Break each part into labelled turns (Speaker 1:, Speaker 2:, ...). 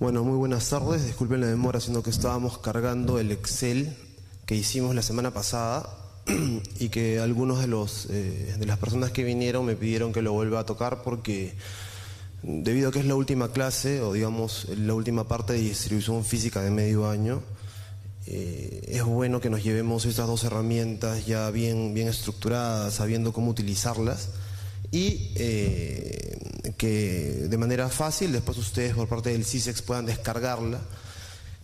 Speaker 1: Bueno, muy buenas tardes. Disculpen la demora, sino que estábamos cargando el Excel que hicimos la semana pasada y que algunos de las personas que vinieron me pidieron que lo vuelva a tocar porque debido a que es la última clase o digamos la última parte de distribución física de medio año, es bueno que nos llevemos estas dos herramientas ya bien estructuradas, sabiendo cómo utilizarlas y que de manera fácil después ustedes por parte del CISEX puedan descargarla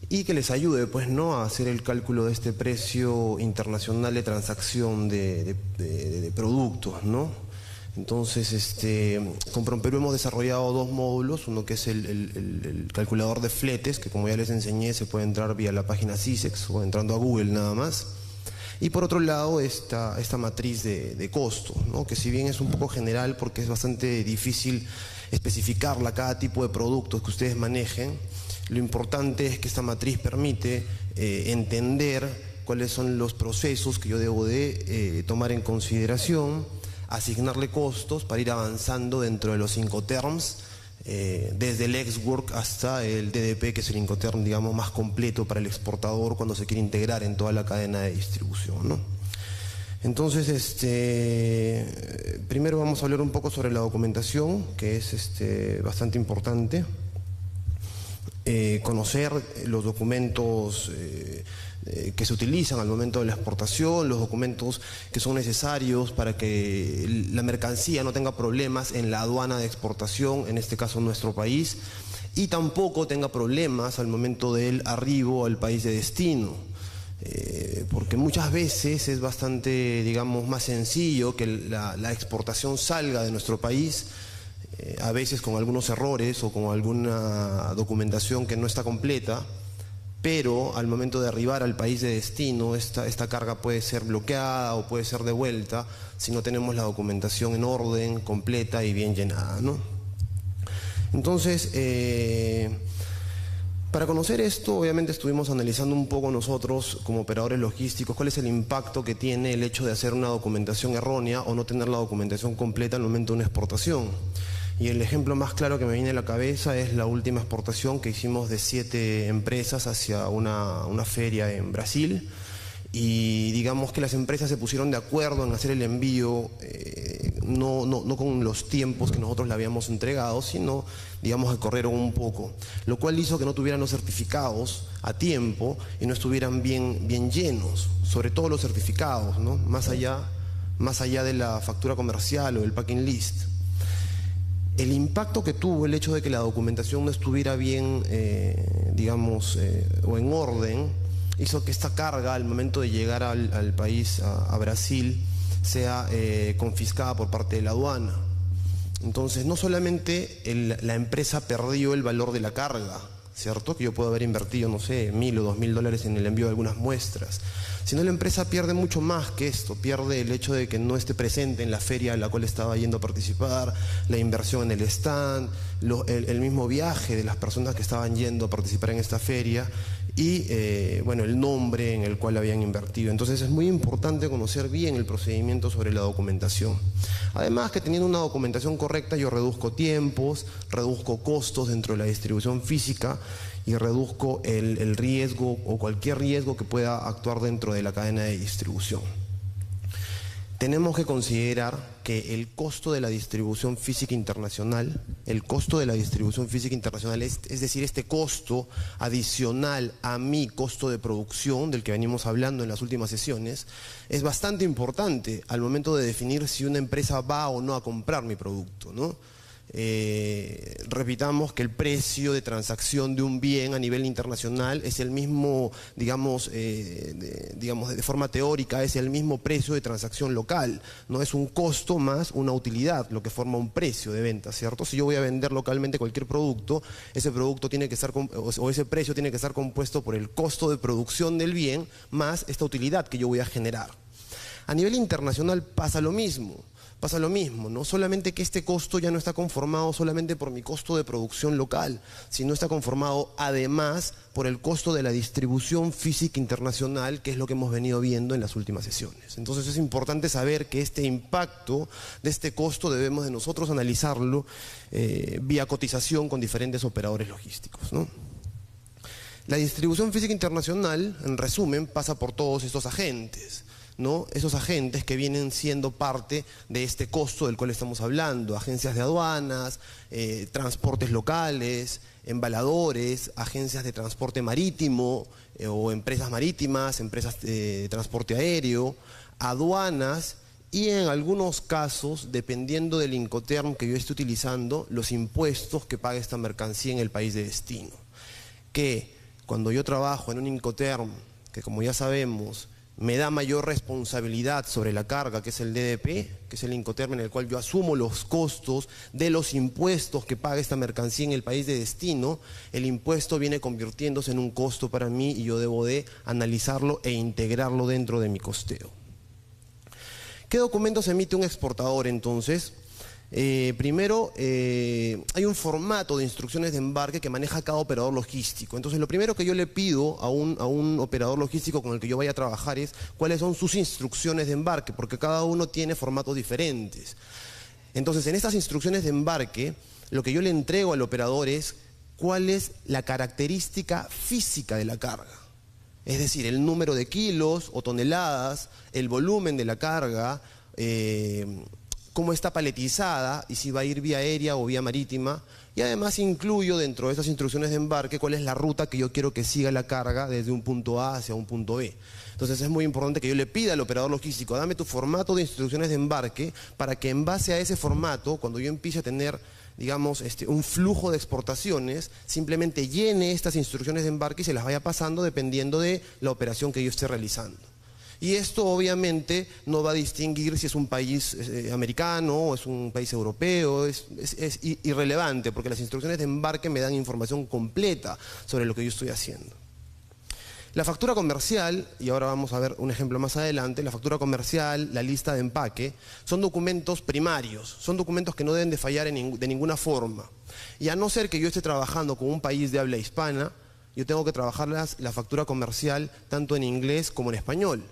Speaker 1: y que les ayude pues no a hacer el cálculo de este precio internacional de transacción de productos, ¿no? Entonces, con PROMPERÚ hemos desarrollado dos módulos, uno que es el calculador de fletes, que como ya les enseñé se puede entrar vía la página CISEX o entrando a Google nada más. Y por otro lado, esta matriz de costo, ¿no? Que si bien es un poco general porque es bastante difícil especificarla cada tipo de productos que ustedes manejen, lo importante es que esta matriz permite entender cuáles son los procesos que yo debo de tomar en consideración, asignarle costos para ir avanzando dentro de los Incoterms, desde el ex-work hasta el DDP, que es el Incoterm, digamos, más completo para el exportador cuando se quiere integrar en toda la cadena de distribución, ¿no? Entonces, primero vamos a hablar un poco sobre la documentación, que es bastante importante. Conocer los documentos que se utilizan al momento de la exportación, los documentos que son necesarios para que la mercancía no tenga problemas en la aduana de exportación, en este caso nuestro país, y tampoco tenga problemas al momento del arribo al país de destino. Porque muchas veces es bastante, digamos, más sencillo que la exportación salga de nuestro país, a veces con algunos errores o con alguna documentación que no está completa, pero al momento de arribar al país de destino esta carga puede ser bloqueada o puede ser devuelta si no tenemos la documentación en orden, completa y bien llenada, ¿no? Entonces, para conocer esto, obviamente estuvimos analizando un poco nosotros como operadores logísticos cuál es el impacto que tiene el hecho de hacer una documentación errónea o no tener la documentación completa al momento de una exportación. Y el ejemplo más claro que me viene a la cabeza es la última exportación que hicimos de 7 empresas hacia una feria en Brasil. Y digamos que las empresas se pusieron de acuerdo en hacer el envío, no con los tiempos que nosotros le habíamos entregado, sino, digamos, que corrieron un poco, lo cual hizo que no tuvieran los certificados a tiempo y no estuvieran bien llenos, sobre todo los certificados, ¿no? Más allá de la factura comercial o del packing list. El impacto que tuvo el hecho de que la documentación no estuviera bien, o en orden, hizo que esta carga al momento de llegar al país, a Brasil, sea confiscada por parte de la aduana. Entonces, no solamente la empresa perdió el valor de la carga, ¿cierto? Que yo puedo haber invertido, no sé, $1.000 o $2.000 en el envío de algunas muestras, sino la empresa pierde mucho más que esto, pierde el hecho de que no esté presente en la feria a la cual estaba yendo a participar, la inversión en el stand, el mismo viaje de las personas que estaban yendo a participar en esta feria y, el nombre en el cual habían invertido. Entonces es muy importante conocer bien el procedimiento sobre la documentación. Además que teniendo una documentación correcta yo reduzco tiempos, reduzco costos dentro de la distribución física y reduzco el riesgo o cualquier riesgo que pueda actuar dentro de la cadena de distribución. Tenemos que considerar que el costo de la distribución física internacional, es decir, este costo adicional a mi costo de producción, del que venimos hablando en las últimas sesiones, es bastante importante al momento de definir si una empresa va o no a comprar mi producto, ¿no? Repitamos que el precio de transacción de un bien a nivel internacional es el mismo, de forma teórica, es el mismo precio de transacción local, no es un costo más una utilidad, lo que forma un precio de venta, ¿cierto? Si yo voy a vender localmente cualquier producto, ese producto tiene que estar, o ese precio tiene que estar compuesto por el costo de producción del bien más esta utilidad que yo voy a generar. A nivel internacional pasa lo mismo, ¿no? Solamente que este costo ya no está conformado solamente por mi costo de producción local, sino está conformado además por el costo de la distribución física internacional, que es lo que hemos venido viendo en las últimas sesiones. Entonces es importante saber que este impacto de este costo debemos de nosotros analizarlo vía cotización con diferentes operadores logísticos, ¿no? La distribución física internacional, en resumen, pasa por todos estos agentes, ¿no? Esos agentes que vienen siendo parte de este costo del cual estamos hablando: agencias de aduanas, transportes locales, embaladores, agencias de transporte marítimo o empresas marítimas, empresas de transporte aéreo, aduanas y, en algunos casos, dependiendo del Incoterm que yo esté utilizando, los impuestos que paga esta mercancía en el país de destino. Que cuando yo trabajo en un Incoterm, que como ya sabemos, me da mayor responsabilidad sobre la carga, que es el DDP, que es el Incoterm en el cual yo asumo los costos de los impuestos que paga esta mercancía en el país de destino, el impuesto viene convirtiéndose en un costo para mí y yo debo de analizarlo e integrarlo dentro de mi costeo. ¿Qué documentos emite un exportador entonces? Primero, hay un formato de instrucciones de embarque que maneja cada operador logístico. Entonces, lo primero que yo le pido a un operador logístico con el que yo vaya a trabajar es cuáles son sus instrucciones de embarque, porque cada uno tiene formatos diferentes. Entonces, en estas instrucciones de embarque, lo que yo le entrego al operador es cuál es la característica física de la carga. Es decir, el número de kilos o toneladas, el volumen de la carga, cómo está paletizada y si va a ir vía aérea o vía marítima. Y además incluyo dentro de esas instrucciones de embarque cuál es la ruta que yo quiero que siga la carga desde un punto A hacia un punto B. Entonces es muy importante que yo le pida al operador logístico: dame tu formato de instrucciones de embarque, para que en base a ese formato, cuando yo empiece a tener, digamos, un flujo de exportaciones, simplemente llene estas instrucciones de embarque y se las vaya pasando dependiendo de la operación que yo esté realizando. Y esto obviamente no va a distinguir si es un país americano o es un país europeo, es irrelevante, porque las instrucciones de embarque me dan información completa sobre lo que yo estoy haciendo. La factura comercial, y ahora vamos a ver un ejemplo más adelante, la factura comercial, la lista de empaque, son documentos primarios, son documentos que no deben de fallar de ninguna forma. Y a no ser que yo esté trabajando con un país de habla hispana, yo tengo que trabajar la factura comercial tanto en inglés como en español,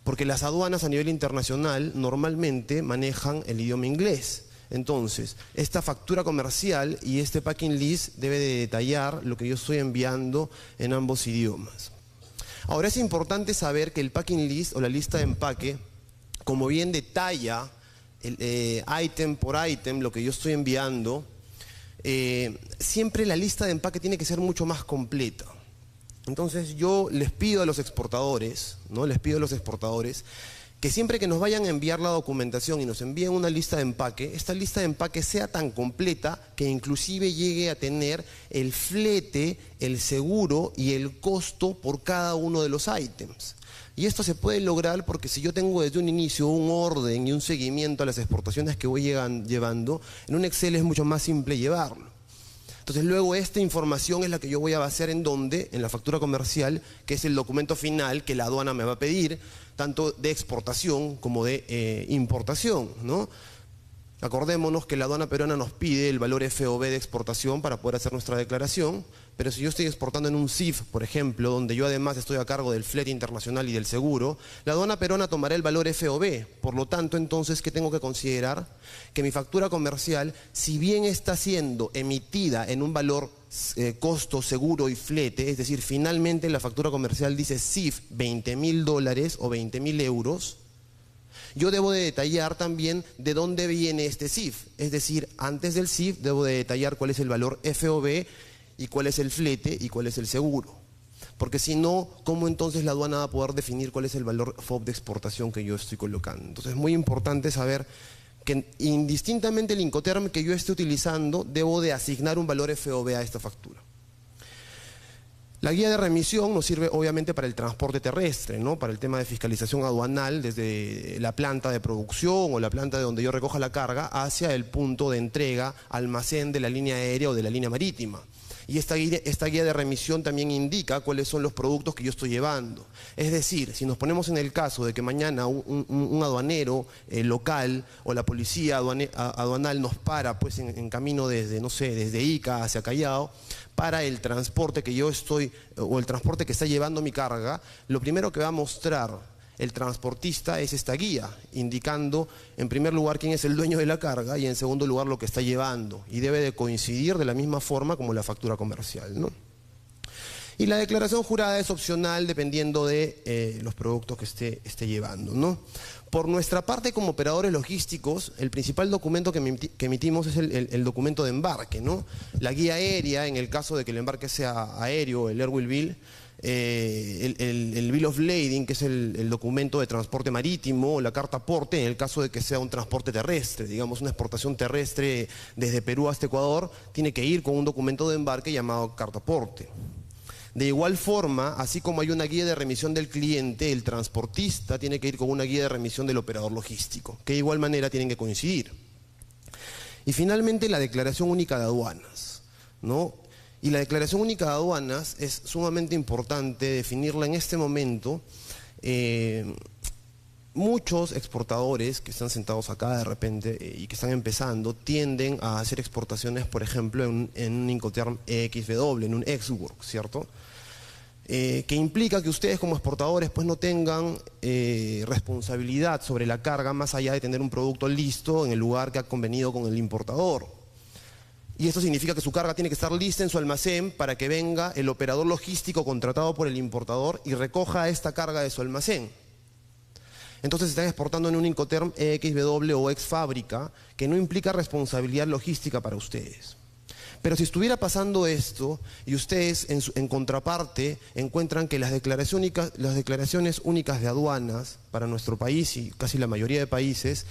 Speaker 1: porque las aduanas a nivel internacional normalmente manejan el idioma inglés. Entonces, esta factura comercial y este packing list debe de detallar lo que yo estoy enviando en ambos idiomas. Ahora, es importante saber que el packing list o la lista de empaque, como bien detalla ítem por ítem lo que yo estoy enviando, siempre la lista de empaque tiene que ser mucho más completa. Entonces yo les pido a los exportadores, ¿no? Les pido a los exportadores que siempre que nos vayan a enviar la documentación y nos envíen una lista de empaque, esta lista de empaque sea tan completa que inclusive llegue a tener el flete, el seguro y el costo por cada uno de los ítems. Y esto se puede lograr porque si yo tengo desde un inicio un orden y un seguimiento a las exportaciones que voy llevando, en un Excel es mucho más simple llevarlo. Entonces luego esta información es la que yo voy a basar en ¿dónde? En la factura comercial, que es el documento final que la aduana me va a pedir, tanto de exportación como de importación, ¿no? Acordémonos que la aduana peruana nos pide el valor FOB de exportación para poder hacer nuestra declaración, pero si yo estoy exportando en un CIF, por ejemplo, donde yo además estoy a cargo del flete internacional y del seguro, la aduana peruana tomará el valor FOB. Por lo tanto, entonces, ¿qué tengo que considerar? Que mi factura comercial, si bien está siendo emitida en un valor costo, seguro y flete, es decir, finalmente la factura comercial dice CIF $20.000 o 20.000 euros, yo debo de detallar también de dónde viene este CIF. Es decir, antes del CIF debo de detallar cuál es el valor FOB y cuál es el flete y cuál es el seguro. Porque si no, ¿cómo entonces la aduana va a poder definir cuál es el valor FOB de exportación que yo estoy colocando? Entonces es muy importante saber que indistintamente el Incoterm que yo esté utilizando, debo de asignar un valor FOB a esta factura. La guía de remisión nos sirve obviamente para el transporte terrestre, ¿no? Para el tema de fiscalización aduanal desde la planta de producción o la planta de donde yo recoja la carga hacia el punto de entrega, almacén de la línea aérea o de la línea marítima. Y esta guía de remisión también indica cuáles son los productos que yo estoy llevando. Es decir, si nos ponemos en el caso de que mañana un aduanero local o la policía aduanal nos para pues en camino desde, no sé, desde Ica hacia Callao, para el transporte que yo estoy, o el transporte que está llevando mi carga, lo primero que va a mostrar el transportista es esta guía, indicando en primer lugar quién es el dueño de la carga y en segundo lugar lo que está llevando, y debe de coincidir de la misma forma como la factura comercial, ¿no? Y la declaración jurada es opcional dependiendo de los productos que esté llevando, ¿no? Por nuestra parte, como operadores logísticos, el principal documento que emitimos es el documento de embarque, ¿no? La guía aérea, en el caso de que el embarque sea aéreo, el Airwheel Bill, el Bill of Lading, que es el documento de transporte marítimo, la carta aporte, en el caso de que sea un transporte terrestre, digamos una exportación terrestre desde Perú hasta Ecuador, tiene que ir con un documento de embarque llamado carta aporte. De igual forma, así como hay una guía de remisión del cliente, el transportista tiene que ir con una guía de remisión del operador logístico, que de igual manera tienen que coincidir. Y finalmente la declaración única de aduanas, ¿no? Y la declaración única de aduanas es sumamente importante definirla en este momento. Muchos exportadores que están sentados acá de repente y que están empezando tienden a hacer exportaciones, por ejemplo, en un Incoterm XW, en un ex-work, ¿cierto? Que implica que ustedes como exportadores pues no tengan responsabilidad sobre la carga más allá de tener un producto listo en el lugar que ha convenido con el importador. Y esto significa que su carga tiene que estar lista en su almacén para que venga el operador logístico contratado por el importador y recoja esta carga de su almacén. Entonces están exportando en un Incoterm XW o ex fábrica que no implica responsabilidad logística para ustedes. Pero si estuviera pasando esto y ustedes en contraparte encuentran que las declaraciones únicas de aduanas para nuestro país y casi la mayoría de países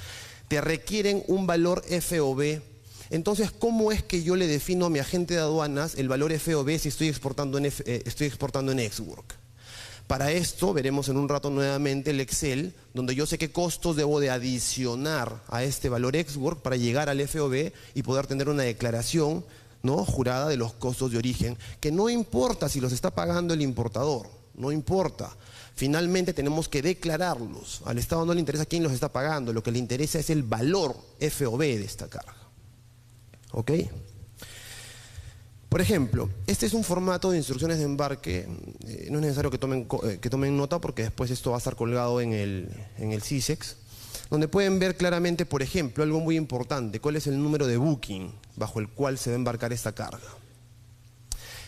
Speaker 1: te requieren un valor FOB, entonces ¿cómo es que yo le defino a mi agente de aduanas el valor FOB si estoy exportando en ex-work? Para esto veremos en un rato nuevamente el Excel, donde yo sé qué costos debo de adicionar a este valor ex-work para llegar al FOB y poder tener una declaración, ¿no?, jurada de los costos de origen, que no importa si los está pagando el importador, no importa. Finalmente tenemos que declararlos. Al Estado no le interesa quién los está pagando, lo que le interesa es el valor FOB de esta carga. ¿Ok? Por ejemplo, este es un formato de instrucciones de embarque, no es necesario que tomen nota porque después esto va a estar colgado en el CISEX, donde pueden ver claramente, por ejemplo, algo muy importante, cuál es el número de booking bajo el cual se va a embarcar esta carga.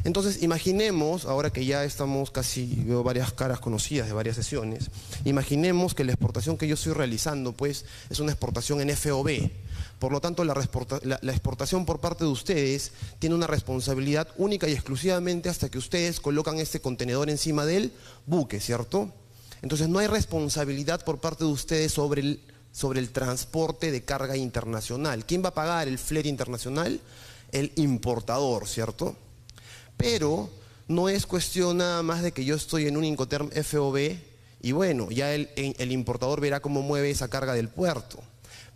Speaker 1: Entonces, imaginemos, ahora que ya estamos casi, veo varias caras conocidas de varias sesiones, imaginemos que la exportación que yo estoy realizando, pues, es una exportación en FOB. Por lo tanto, la exportación por parte de ustedes tiene una responsabilidad única y exclusivamente hasta que ustedes colocan este contenedor encima del buque, ¿cierto? Entonces, no hay responsabilidad por parte de ustedes sobre el transporte de carga internacional. ¿Quién va a pagar el flete internacional? El importador, ¿cierto? Pero no es cuestión nada más de que yo estoy en un Incoterm FOB y bueno, ya el importador verá cómo mueve esa carga del puerto.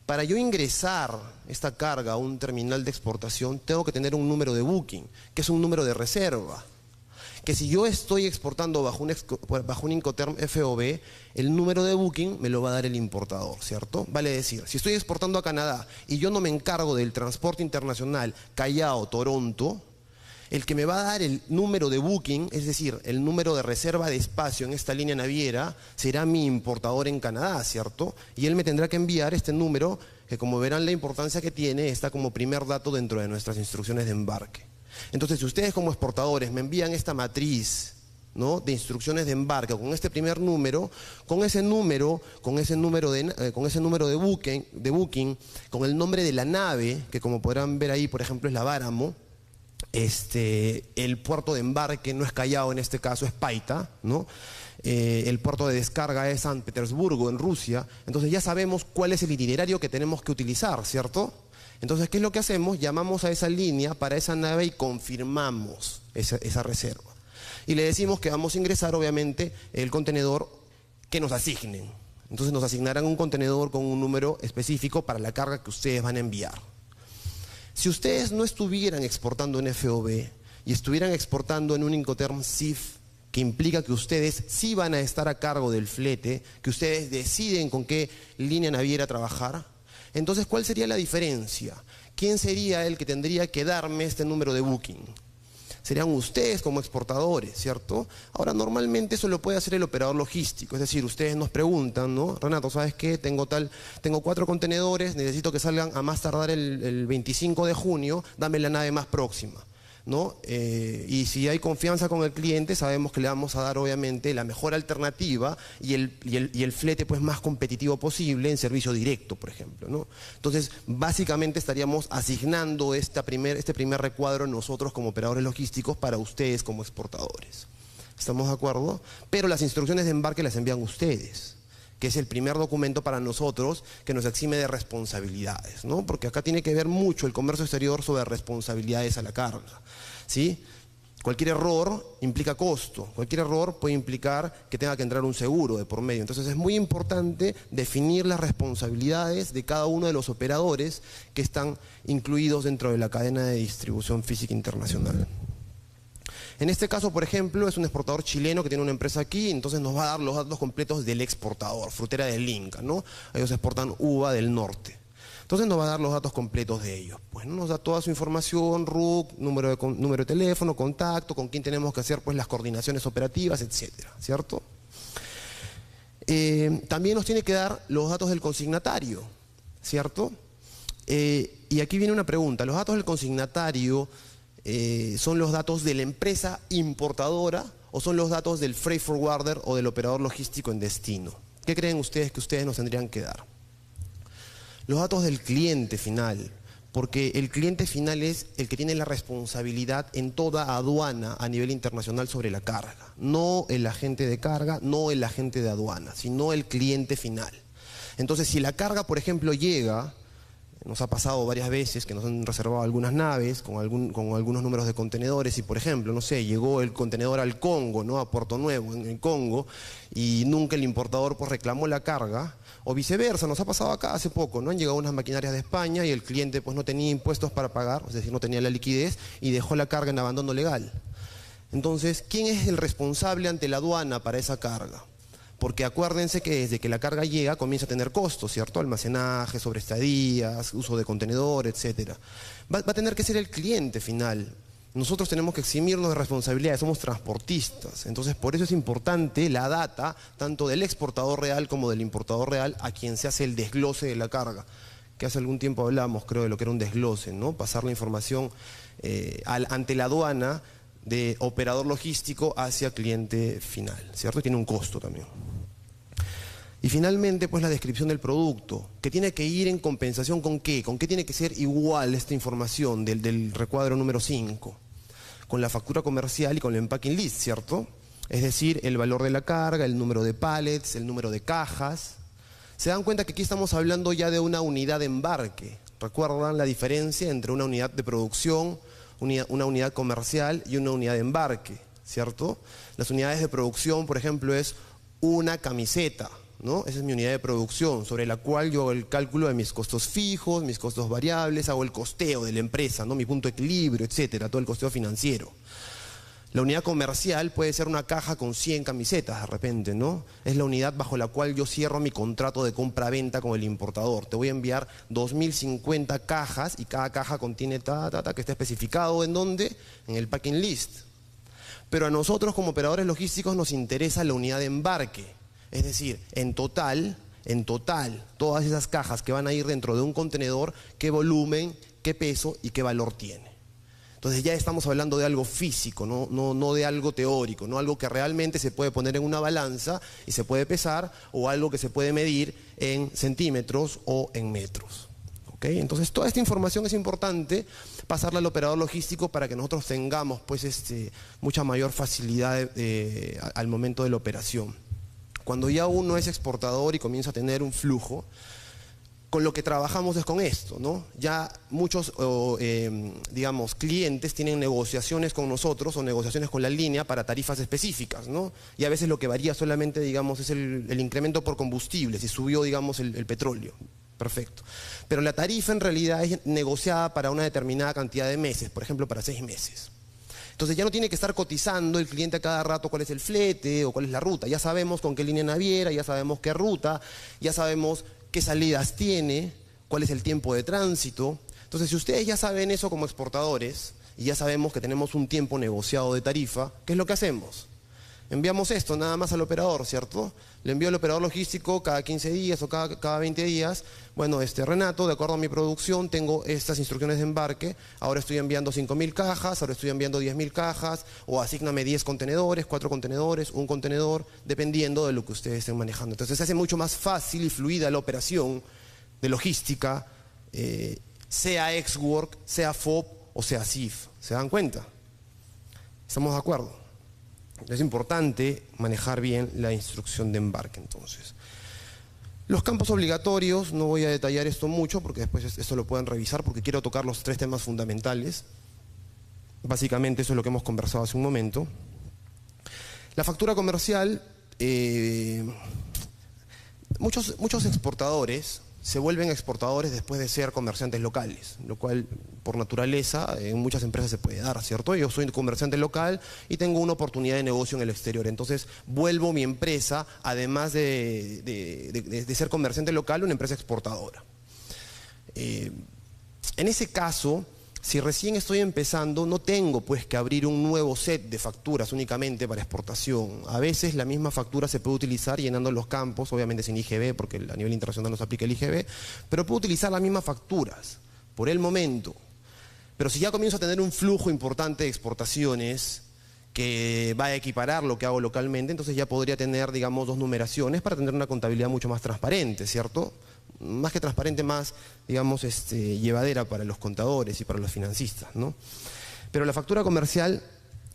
Speaker 1: Para yo ingresar esta carga a un terminal de exportación, tengo que tener un número de booking, que es un número de reserva. Que si yo estoy exportando bajo un Incoterm FOB, el número de booking me lo va a dar el importador, ¿cierto? Vale decir, si estoy exportando a Canadá y yo no me encargo del transporte internacional Callao-Toronto, el que me va a dar el número de booking, es decir, el número de reserva de espacio en esta línea naviera, será mi importador en Canadá, ¿cierto? Y él me tendrá que enviar este número, que como verán la importancia que tiene, está como primer dato dentro de nuestras instrucciones de embarque. Entonces, si ustedes como exportadores me envían esta matriz, ¿no?, de instrucciones de embarque con este primer número, con ese número de booking, con el nombre de la nave, que como podrán ver ahí, por ejemplo, es la Báramo, el puerto de embarque no es Callao, en este caso es Paita, ¿no? El puerto de descarga es San Petersburgo, en Rusia. Entonces ya sabemos cuál es el itinerario que tenemos que utilizar, ¿cierto? Entonces, ¿qué es lo que hacemos? Llamamos a esa línea para esa nave y confirmamos esa reserva. Y le decimos que vamos a ingresar, obviamente, el contenedor que nos asignen. Entonces nos asignarán un contenedor con un número específico para la carga que ustedes van a enviar. Si ustedes no estuvieran exportando en FOB y estuvieran exportando en un Incoterm CIF, que implica que ustedes sí van a estar a cargo del flete, que ustedes deciden con qué línea naviera trabajar, entonces ¿cuál sería la diferencia? ¿Quién sería el que tendría que darme este número de booking? Serían ustedes como exportadores, ¿cierto? Ahora, normalmente eso lo puede hacer el operador logístico, es decir, ustedes nos preguntan, ¿no? Renato, ¿sabes qué? Tengo 4 contenedores, necesito que salgan a más tardar el 25 de junio, dame la nave más próxima. ¿no? Y si hay confianza con el cliente, sabemos que le vamos a dar obviamente la mejor alternativa y el flete pues más competitivo posible en servicio directo, por ejemplo, ¿no? Entonces, básicamente estaríamos asignando este primer recuadro nosotros como operadores logísticos para ustedes como exportadores. ¿Estamos de acuerdo? Pero las instrucciones de embarque las envían ustedes, que es el primer documento para nosotros que nos exime de responsabilidades, ¿no? Porque acá tiene que ver mucho el comercio exterior sobre responsabilidades a la carga, ¿sí? Cualquier error implica costo, cualquier error puede implicar que tenga que entrar un seguro de por medio. Entonces es muy importante definir las responsabilidades de cada uno de los operadores que están incluidos dentro de la cadena de distribución física internacional. En este caso, por ejemplo, es un exportador chileno que tiene una empresa aquí, entonces nos va a dar los datos completos del exportador, Frutera del Inca, ¿no? Ellos exportan uva del norte. Entonces nos va a dar los datos completos de ellos. Pues ¿no? Nos da toda su información, RUC, número de teléfono, contacto, con quién tenemos que hacer pues las coordinaciones operativas, etcétera, ¿cierto? También nos tiene que dar los datos del consignatario, ¿cierto? Y aquí viene una pregunta. Los datos del consignatario ¿son los datos de la empresa importadora o son los datos del freight forwarder o del operador logístico en destino? ¿Qué creen ustedes que ustedes nos tendrían que dar? Los datos del cliente final, porque el cliente final es el que tiene la responsabilidad en toda aduana a nivel internacional sobre la carga. No el agente de carga, no el agente de aduana, sino el cliente final. Entonces, si la carga, por ejemplo, llega... Nos ha pasado varias veces que nos han reservado algunas naves con algunos números de contenedores y, por ejemplo, no sé, llegó el contenedor al Congo, ¿no? A Puerto Nuevo, en el Congo, y nunca el importador pues reclamó la carga, o viceversa, nos ha pasado acá hace poco, ¿no? Han llegado unas maquinarias de España y el cliente pues no tenía impuestos para pagar, es decir, no tenía la liquidez y dejó la carga en abandono legal. Entonces, ¿quién es el responsable ante la aduana para esa carga? Porque acuérdense que desde que la carga llega comienza a tener costos, ¿cierto? Almacenaje, sobreestadías, uso de contenedor, etc. Va a tener que ser el cliente final. Nosotros tenemos que eximirnos de responsabilidades, somos transportistas. Entonces, por eso es importante la data, tanto del exportador real como del importador real, a quien se hace el desglose de la carga. Que hace algún tiempo hablamos, creo, de lo que era un desglose, ¿no? Pasar la información ante la aduana de operador logístico hacia cliente final, ¿cierto? Tiene un costo también. Y finalmente, pues la descripción del producto, que tiene que ir en compensación con qué. ¿Con qué tiene que ser igual esta información del recuadro número 5? Con la factura comercial y con el empacking list, ¿cierto? Es decir, el valor de la carga, el número de pallets, el número de cajas. Se dan cuenta que aquí estamos hablando ya de una unidad de embarque. ¿Recuerdan la diferencia entre una unidad de producción, una unidad comercial y una unidad de embarque, ¿cierto? Las unidades de producción, por ejemplo, es una camiseta, ¿no? Esa es mi unidad de producción, sobre la cual yo hago el cálculo de mis costos fijos, mis costos variables, hago el costeo de la empresa, ¿no? Mi punto de equilibrio, etcétera, todo el costeo financiero. La unidad comercial puede ser una caja con 100 camisetas de repente, ¿no? Es la unidad bajo la cual yo cierro mi contrato de compra-venta con el importador. Te voy a enviar 2050 cajas y cada caja contiene que está especificado ¿en dónde? En el packing list. Pero a nosotros como operadores logísticos nos interesa la unidad de embarque. Es decir, en total, todas esas cajas que van a ir dentro de un contenedor, qué volumen, qué peso y qué valor tiene. Entonces ya estamos hablando de algo físico, no de algo teórico, no algo que realmente se puede poner en una balanza y se puede pesar, o algo que se puede medir en centímetros o en metros. ¿Okay? Entonces toda esta información es importante pasarla al operador logístico para que nosotros tengamos pues, mucha mayor facilidad al momento de la operación. Cuando ya uno es exportador y comienza a tener un flujo, con lo que trabajamos es con esto, ¿no? Ya muchos, digamos, clientes tienen negociaciones con nosotros o negociaciones con la línea para tarifas específicas, ¿no? Y a veces lo que varía solamente, digamos, es el incremento por combustible, si subió, digamos, el petróleo. Perfecto. Pero la tarifa en realidad es negociada para una determinada cantidad de meses, por ejemplo, para 6 meses. Entonces ya no tiene que estar cotizando el cliente a cada rato cuál es el flete o cuál es la ruta. Ya sabemos con qué línea naviera, ya sabemos qué ruta, ya sabemos qué salidas tiene, cuál es el tiempo de tránsito. Entonces, si ustedes ya saben eso como exportadores y ya sabemos que tenemos un tiempo negociado de tarifa, ¿qué es lo que hacemos? Enviamos esto nada más al operador, ¿cierto? Le envío al operador logístico cada 15 días o cada 20 días. Bueno, Renato, de acuerdo a mi producción, tengo estas instrucciones de embarque. Ahora estoy enviando 5.000 cajas, ahora estoy enviando 10.000 cajas, o asígname 10 contenedores, 4 contenedores, un contenedor, dependiendo de lo que ustedes estén manejando. Entonces se hace mucho más fácil y fluida la operación de logística, sea Ex-Work, sea FOB o sea CIF. ¿Se dan cuenta? ¿Estamos de acuerdo? Es importante manejar bien la instrucción de embarque, entonces. Los campos obligatorios, no voy a detallar esto mucho porque después esto lo pueden revisar porque quiero tocar los 3 temas fundamentales. Básicamente eso es lo que hemos conversado hace un momento. La factura comercial, muchos exportadores se vuelven exportadores después de ser comerciantes locales, lo cual por naturaleza en muchas empresas se puede dar, ¿cierto? Yo soy comerciante local y tengo una oportunidad de negocio en el exterior, entonces vuelvo mi empresa, además de ser comerciante local, una empresa exportadora. En ese caso, si recién estoy empezando, no tengo pues que abrir un nuevo set de facturas únicamente para exportación. A veces la misma factura se puede utilizar llenando los campos, obviamente sin IGB, porque a nivel internacional no se aplica el IGB, pero puedo utilizar las mismas facturas por el momento. Pero si ya comienzo a tener un flujo importante de exportaciones que va a equiparar lo que hago localmente, entonces ya podría tener, digamos, 2 numeraciones para tener una contabilidad mucho más transparente, ¿cierto? Más que transparente, más, digamos, llevadera para los contadores y para los financistas, ¿no? Pero la factura comercial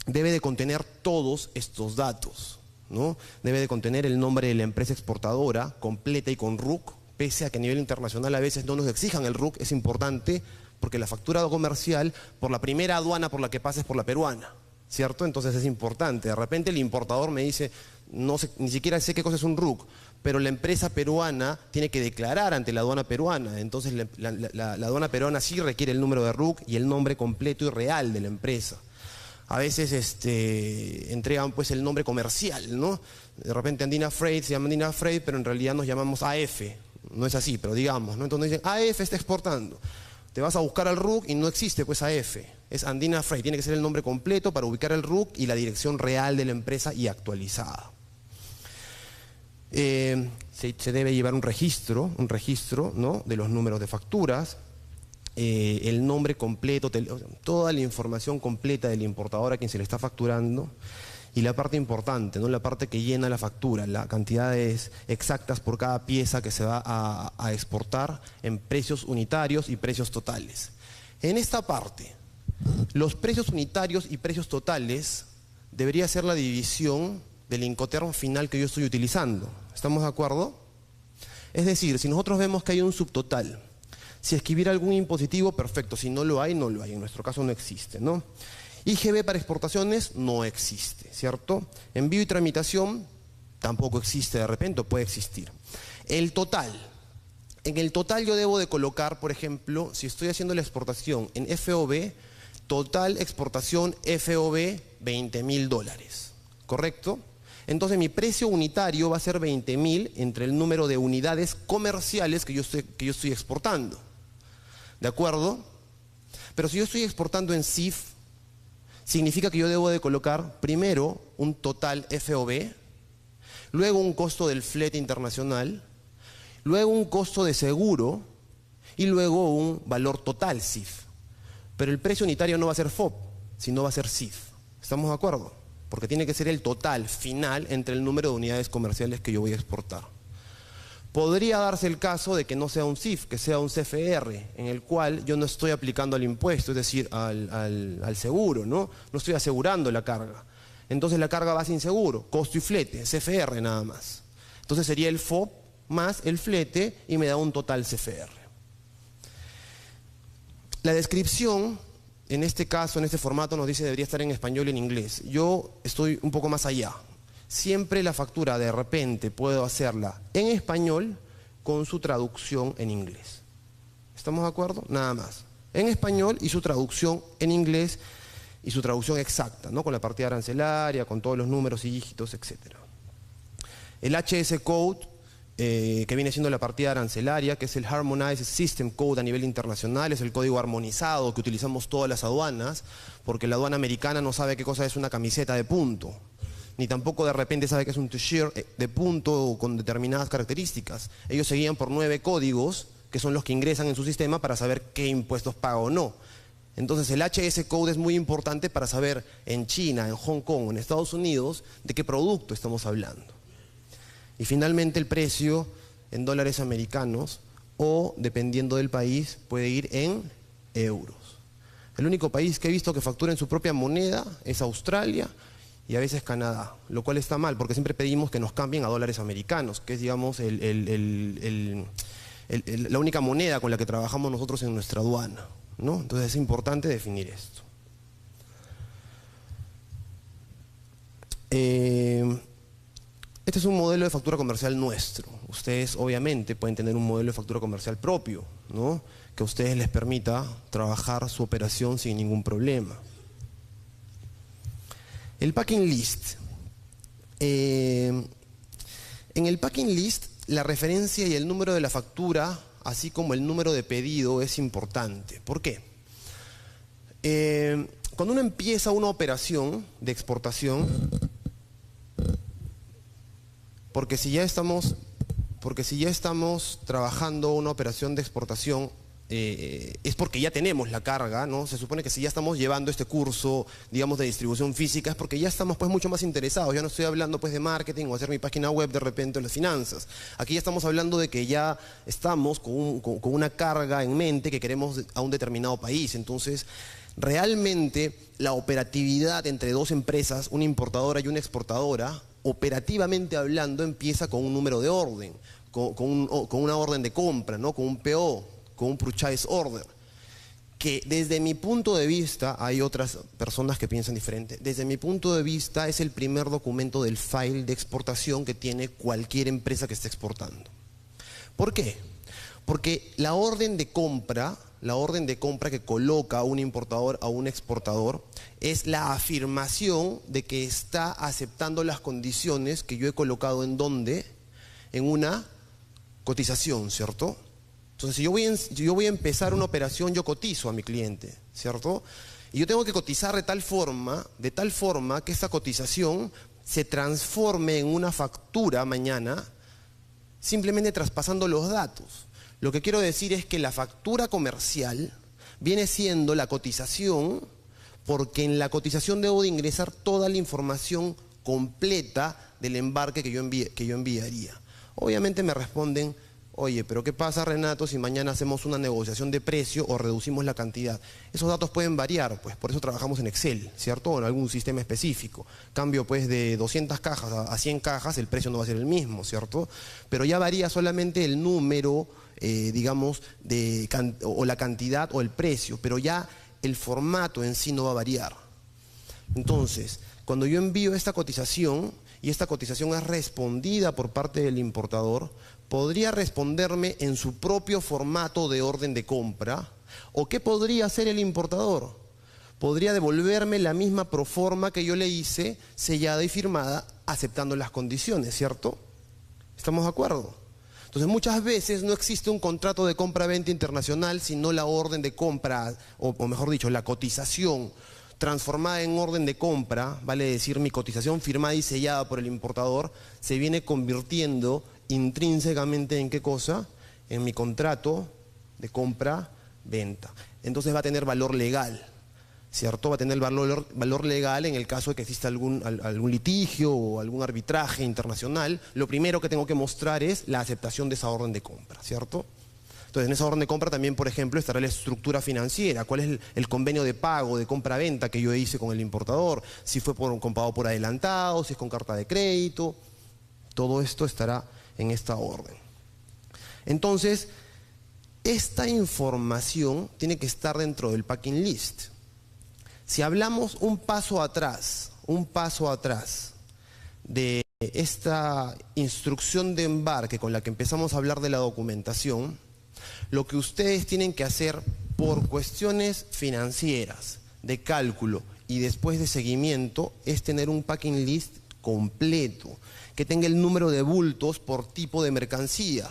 Speaker 1: debe de contener todos estos datos, ¿no? Debe de contener el nombre de la empresa exportadora, completa y con RUC, pese a que a nivel internacional a veces no nos exijan el RUC, es importante porque la factura comercial, por la primera aduana por la que pasa es por la peruana, ¿cierto? Entonces es importante. De repente el importador me dice, no sé, ni siquiera sé qué cosa es un RUC, pero la empresa peruana tiene que declarar ante la aduana peruana. Entonces la aduana peruana sí requiere el número de RUC y el nombre completo y real de la empresa. A veces entregan pues el nombre comercial, ¿no? De repente Andina Freight se llama Andina Freight, pero en realidad nos llamamos AF. No es así, pero digamos, ¿no? Entonces dicen, AF está exportando. Te vas a buscar al RUC y no existe pues AF. Es Andina Freight. Tiene que ser el nombre completo para ubicar el RUC y la dirección real de la empresa y actualizada. Se debe llevar un registro, ¿no? De los números de facturas, el nombre completo, toda la información completa del importador a quien se le está facturando y la parte importante, ¿no? La parte que llena la factura, las cantidades exactas por cada pieza que se va a exportar en precios unitarios y precios totales. En esta parte, los precios unitarios y precios totales debería ser la división del Incoterm final que yo estoy utilizando. ¿Estamos de acuerdo? Es decir, si nosotros vemos que hay un subtotal, si es que hubiera algún impositivo, perfecto. Si no lo hay, no lo hay. En nuestro caso no existe, ¿no? IGB para exportaciones no existe, ¿cierto? Envío y tramitación tampoco existe de repente, o puede existir. El total. En el total yo debo de colocar, por ejemplo, si estoy haciendo la exportación en FOB, total exportación FOB $20.000, ¿correcto? Entonces mi precio unitario va a ser 20.000 entre el número de unidades comerciales que yo estoy exportando. ¿De acuerdo? Pero si yo estoy exportando en CIF, significa que yo debo de colocar primero un total FOB, luego un costo del flete internacional, luego un costo de seguro y luego un valor total CIF. Pero el precio unitario no va a ser FOB, sino va a ser CIF. ¿Estamos de acuerdo? Porque tiene que ser el total final entre el número de unidades comerciales que yo voy a exportar. Podría darse el caso de que no sea un CIF, que sea un CFR, en el cual yo no estoy aplicando al impuesto, es decir, al seguro, ¿no? No estoy asegurando la carga. Entonces la carga va sin seguro, costo y flete, CFR nada más. Entonces sería el FOB más el flete y me da un total CFR. La descripción, en este caso, en este formato, nos dice que debería estar en español y en inglés. Yo estoy un poco más allá. Siempre la factura de repente puedo hacerla en español con su traducción en inglés. ¿Estamos de acuerdo? Nada más. En español y su traducción en inglés y su traducción exacta, ¿no? Con la partida arancelaria, con todos los números y dígitos, etc. El HS Code, que viene siendo la partida arancelaria, que es el Harmonized System Code a nivel internacional, es el código armonizado que utilizamos todas las aduanas, porque la aduana americana no sabe qué cosa es una camiseta de punto. ni tampoco de repente sabe que es un t-shirt de punto con determinadas características. Ellos se guían por 9 códigos, que son los que ingresan en su sistema para saber qué impuestos paga o no. Entonces el HS Code es muy importante para saber en China, en Hong Kong, en Estados Unidos, de qué producto estamos hablando. Y finalmente el precio en dólares americanos o, dependiendo del país, puede ir en euros. El único país que he visto que factura en su propia moneda es Australia y a veces Canadá, lo cual está mal porque siempre pedimos que nos cambien a dólares americanos, que es, digamos, la única moneda con la que trabajamos nosotros en nuestra aduana, ¿no? Entonces es importante definir esto. Este es un modelo de factura comercial nuestro. Ustedes obviamente pueden tener un modelo de factura comercial propio, ¿no? Que a ustedes les permita trabajar su operación sin ningún problema. El packing list. En el packing list, la referencia y el número de la factura, así como el número de pedido, es importante. ¿Por qué? Cuando uno empieza una operación de exportación, porque si ya estamos trabajando una operación de exportación, es porque ya tenemos la carga, ¿no? Se supone que si ya estamos llevando este curso, digamos, de distribución física, es porque ya estamos pues mucho más interesados. Ya no estoy hablando pues de marketing o hacer mi página web de repente o las finanzas. Aquí ya estamos hablando de que ya estamos con una carga en mente que queremos a un determinado país. Entonces, realmente la operatividad entre dos empresas, una importadora y una exportadora, operativamente hablando, empieza con un número de orden, con una orden de compra, ¿no? Con un PO, con un Purchase Order, que desde mi punto de vista, hay otras personas que piensan diferente, desde mi punto de vista es el primer documento del file de exportación que tiene cualquier empresa que esté exportando. ¿Por qué? Porque la orden de compra que coloca un importador a un exportador es la afirmación de que está aceptando las condiciones que yo he colocado en ¿dónde? En una cotización, ¿cierto? Entonces, si yo voy a empezar una operación, yo cotizo a mi cliente, ¿cierto? Y yo tengo que cotizar de tal forma que esa cotización se transforme en una factura mañana, simplemente traspasando los datos. Lo que quiero decir es que la factura comercial viene siendo la cotización, porque en la cotización debo de ingresar toda la información completa del embarque que yo enviaría. Obviamente me responden: oye, pero ¿qué pasa, Renato, si mañana hacemos una negociación de precio o reducimos la cantidad? Esos datos pueden variar, pues por eso trabajamos en Excel, ¿cierto? O en algún sistema específico. Cambio pues de 200 cajas a 100 cajas, el precio no va a ser el mismo, ¿cierto? Pero ya varía solamente el número, digamos, o la cantidad o el precio, pero ya el formato en sí no va a variar. Entonces, cuando yo envío esta cotización y esta cotización es respondida por parte del importador, podría responderme en su propio formato de orden de compra. ¿O qué podría hacer el importador? Podría devolverme la misma proforma que yo le hice, sellada y firmada, aceptando las condiciones, ¿cierto? ¿Estamos de acuerdo? Entonces, muchas veces no existe un contrato de compra-venta internacional, sino la orden de compra, o mejor dicho, la cotización transformada en orden de compra, vale decir, mi cotización firmada y sellada por el importador, se viene convirtiendo intrínsecamente ¿en qué cosa? En mi contrato de compra-venta. Entonces va a tener valor legal, ¿cierto? Va a tener valor legal en el caso de que exista algún litigio o algún arbitraje internacional. Lo primero que tengo que mostrar es la aceptación de esa orden de compra, ¿cierto? Entonces, en esa orden de compra también, por ejemplo, estará la estructura financiera, cuál es el convenio de pago, de compra-venta que yo hice con el importador, si fue con pago por adelantado, si es con carta de crédito. Todo esto estará en esta orden. Entonces, esta información tiene que estar dentro del packing list. Si hablamos un paso atrás de esta instrucción de embarque con la que empezamos a hablar de la documentación, lo que ustedes tienen que hacer por cuestiones financieras, de cálculo y después de seguimiento es tener un packing list completo, que tenga el número de bultos por tipo de mercancía,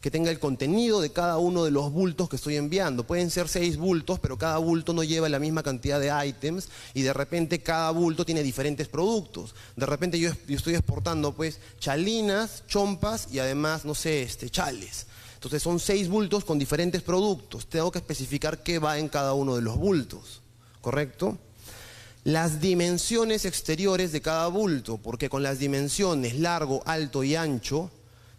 Speaker 1: que tenga el contenido de cada uno de los bultos que estoy enviando. Pueden ser 6 bultos, pero cada bulto no lleva la misma cantidad de ítems y de repente cada bulto tiene diferentes productos. De repente yo estoy exportando pues chalinas, chompas y además, no sé, chales. Entonces son 6 bultos con diferentes productos. Tengo que especificar qué va en cada uno de los bultos, ¿correcto? Las dimensiones exteriores de cada bulto, porque con las dimensiones largo, alto y ancho,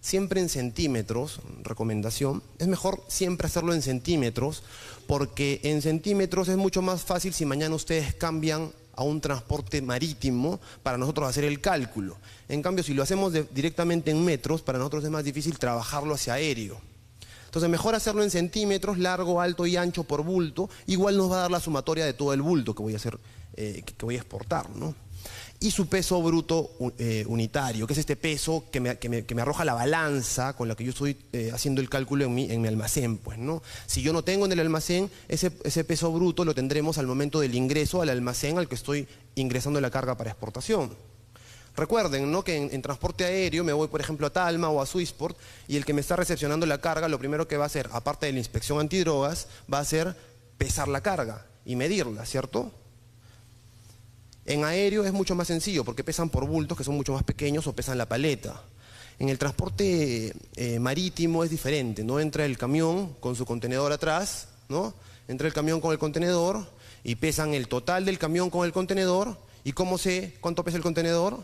Speaker 1: siempre en centímetros, recomendación, es mejor siempre hacerlo en centímetros, porque en centímetros es mucho más fácil si mañana ustedes cambian a un transporte marítimo para nosotros hacer el cálculo. En cambio, si lo hacemos directamente en metros, para nosotros es más difícil trabajarlo hacia aéreo. Entonces, mejor hacerlo en centímetros, largo, alto y ancho por bulto, igual nos va a dar la sumatoria de todo el bulto que voy a hacer, que voy a exportar, ¿no? Y su peso bruto unitario, que es este peso que me arroja la balanza con la que yo estoy haciendo el cálculo en mi almacén, pues, ¿no? Si yo no tengo en el almacén, ese peso bruto lo tendremos al momento del ingreso al almacén al que estoy ingresando la carga para exportación. Recuerden, ¿no?, que en transporte aéreo me voy, por ejemplo, a Talma o a Swissport y el que me está recepcionando la carga, lo primero que va a hacer, aparte de la inspección antidrogas, va a ser pesar la carga y medirla, ¿cierto? En aéreo es mucho más sencillo porque pesan por bultos que son mucho más pequeños o pesan la paleta. En el transporte marítimo es diferente, ¿no? Entra el camión con su contenedor atrás, ¿no? Entra el camión con el contenedor y pesan el total del camión con el contenedor. ¿Y cómo sé cuánto pesa el contenedor?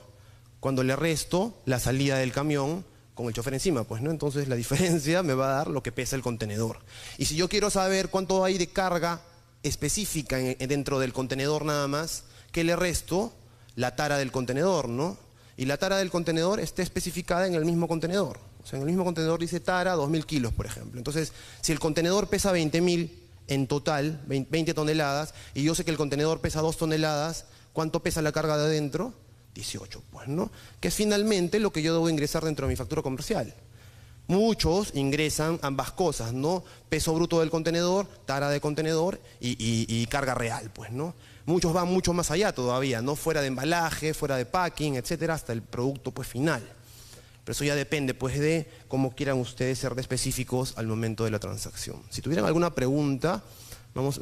Speaker 1: Cuando le resto la salida del camión con el chofer encima, pues, ¿no? Entonces la diferencia me va a dar lo que pesa el contenedor. Y si yo quiero saber cuánto hay de carga específica dentro del contenedor nada más, ¿qué le resto? La tara del contenedor, ¿no? Y la tara del contenedor está especificada en el mismo contenedor. O sea, en el mismo contenedor dice tara 2.000 kilos, por ejemplo. Entonces, si el contenedor pesa 20.000 en total, 20 toneladas, y yo sé que el contenedor pesa 2 toneladas, ¿cuánto pesa la carga de adentro? 18, pues, ¿no? Que es finalmente lo que yo debo ingresar dentro de mi factura comercial. Muchos ingresan ambas cosas, ¿no? Peso bruto del contenedor, tara de contenedor y carga real, pues, ¿no? Muchos van mucho más allá todavía, ¿no? Fuera de embalaje, fuera de packing, etcétera, hasta el producto, pues, final. Pero eso ya depende, pues, de cómo quieran ustedes ser de específicos al momento de la transacción. Si tuvieran alguna pregunta,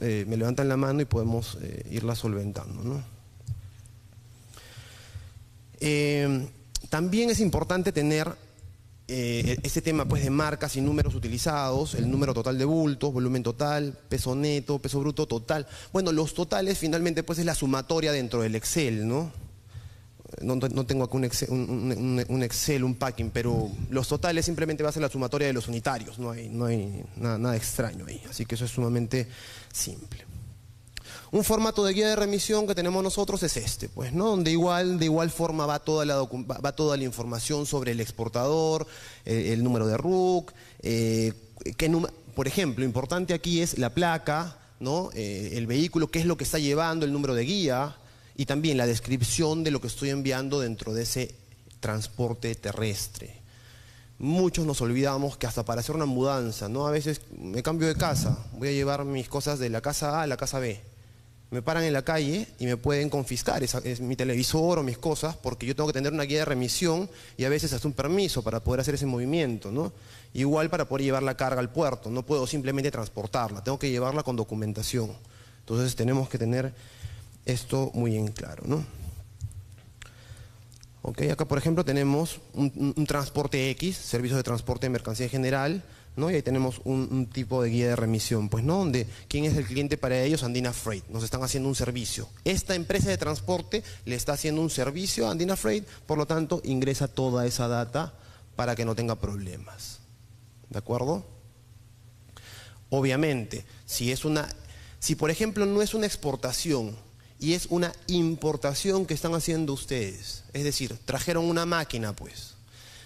Speaker 1: me levantan la mano y podemos irla solventando, ¿no? También es importante tener este tema, pues, de marcas y números utilizados, el número total de bultos, volumen total, peso neto, peso bruto total. Bueno, los totales finalmente, pues, es la sumatoria dentro del Excel, ¿no? No tengo acá un Excel, un packing, pero los totales simplemente va a ser la sumatoria de los unitarios, no hay nada extraño ahí, así que eso es sumamente simple. Un formato de guía de remisión que tenemos nosotros es este, pues, ¿no? Donde de igual forma va toda la información sobre el exportador, el número de RUC, por ejemplo, importante aquí es la placa, ¿no? El vehículo, qué es lo que está llevando, el número de guía y también la descripción de lo que estoy enviando dentro de ese transporte terrestre. Muchos nos olvidamos que hasta para hacer una mudanza, ¿no? A veces me cambio de casa, voy a llevar mis cosas de la casa A a la casa B. Me paran en la calle y me pueden confiscar mi televisor o mis cosas porque yo tengo que tener una guía de remisión y a veces hasta un permiso para poder hacer ese movimiento, ¿no? Igual para poder llevar la carga al puerto, no puedo simplemente transportarla, tengo que llevarla con documentación. Entonces tenemos que tener esto muy en claro, ¿no? Ok, acá por ejemplo tenemos un transporte X, servicio de transporte de mercancía en general, ¿no? Y ahí tenemos un tipo de guía de remisión, pues, ¿no? Donde, ¿quién es el cliente para ellos? Andina Freight, nos están haciendo un servicio. Esta empresa de transporte le está haciendo un servicio a Andina Freight, por lo tanto, ingresa toda esa data para que no tenga problemas. ¿De acuerdo? Obviamente, si por ejemplo no es una exportación y es una importación que están haciendo ustedes, es decir, trajeron una máquina, pues,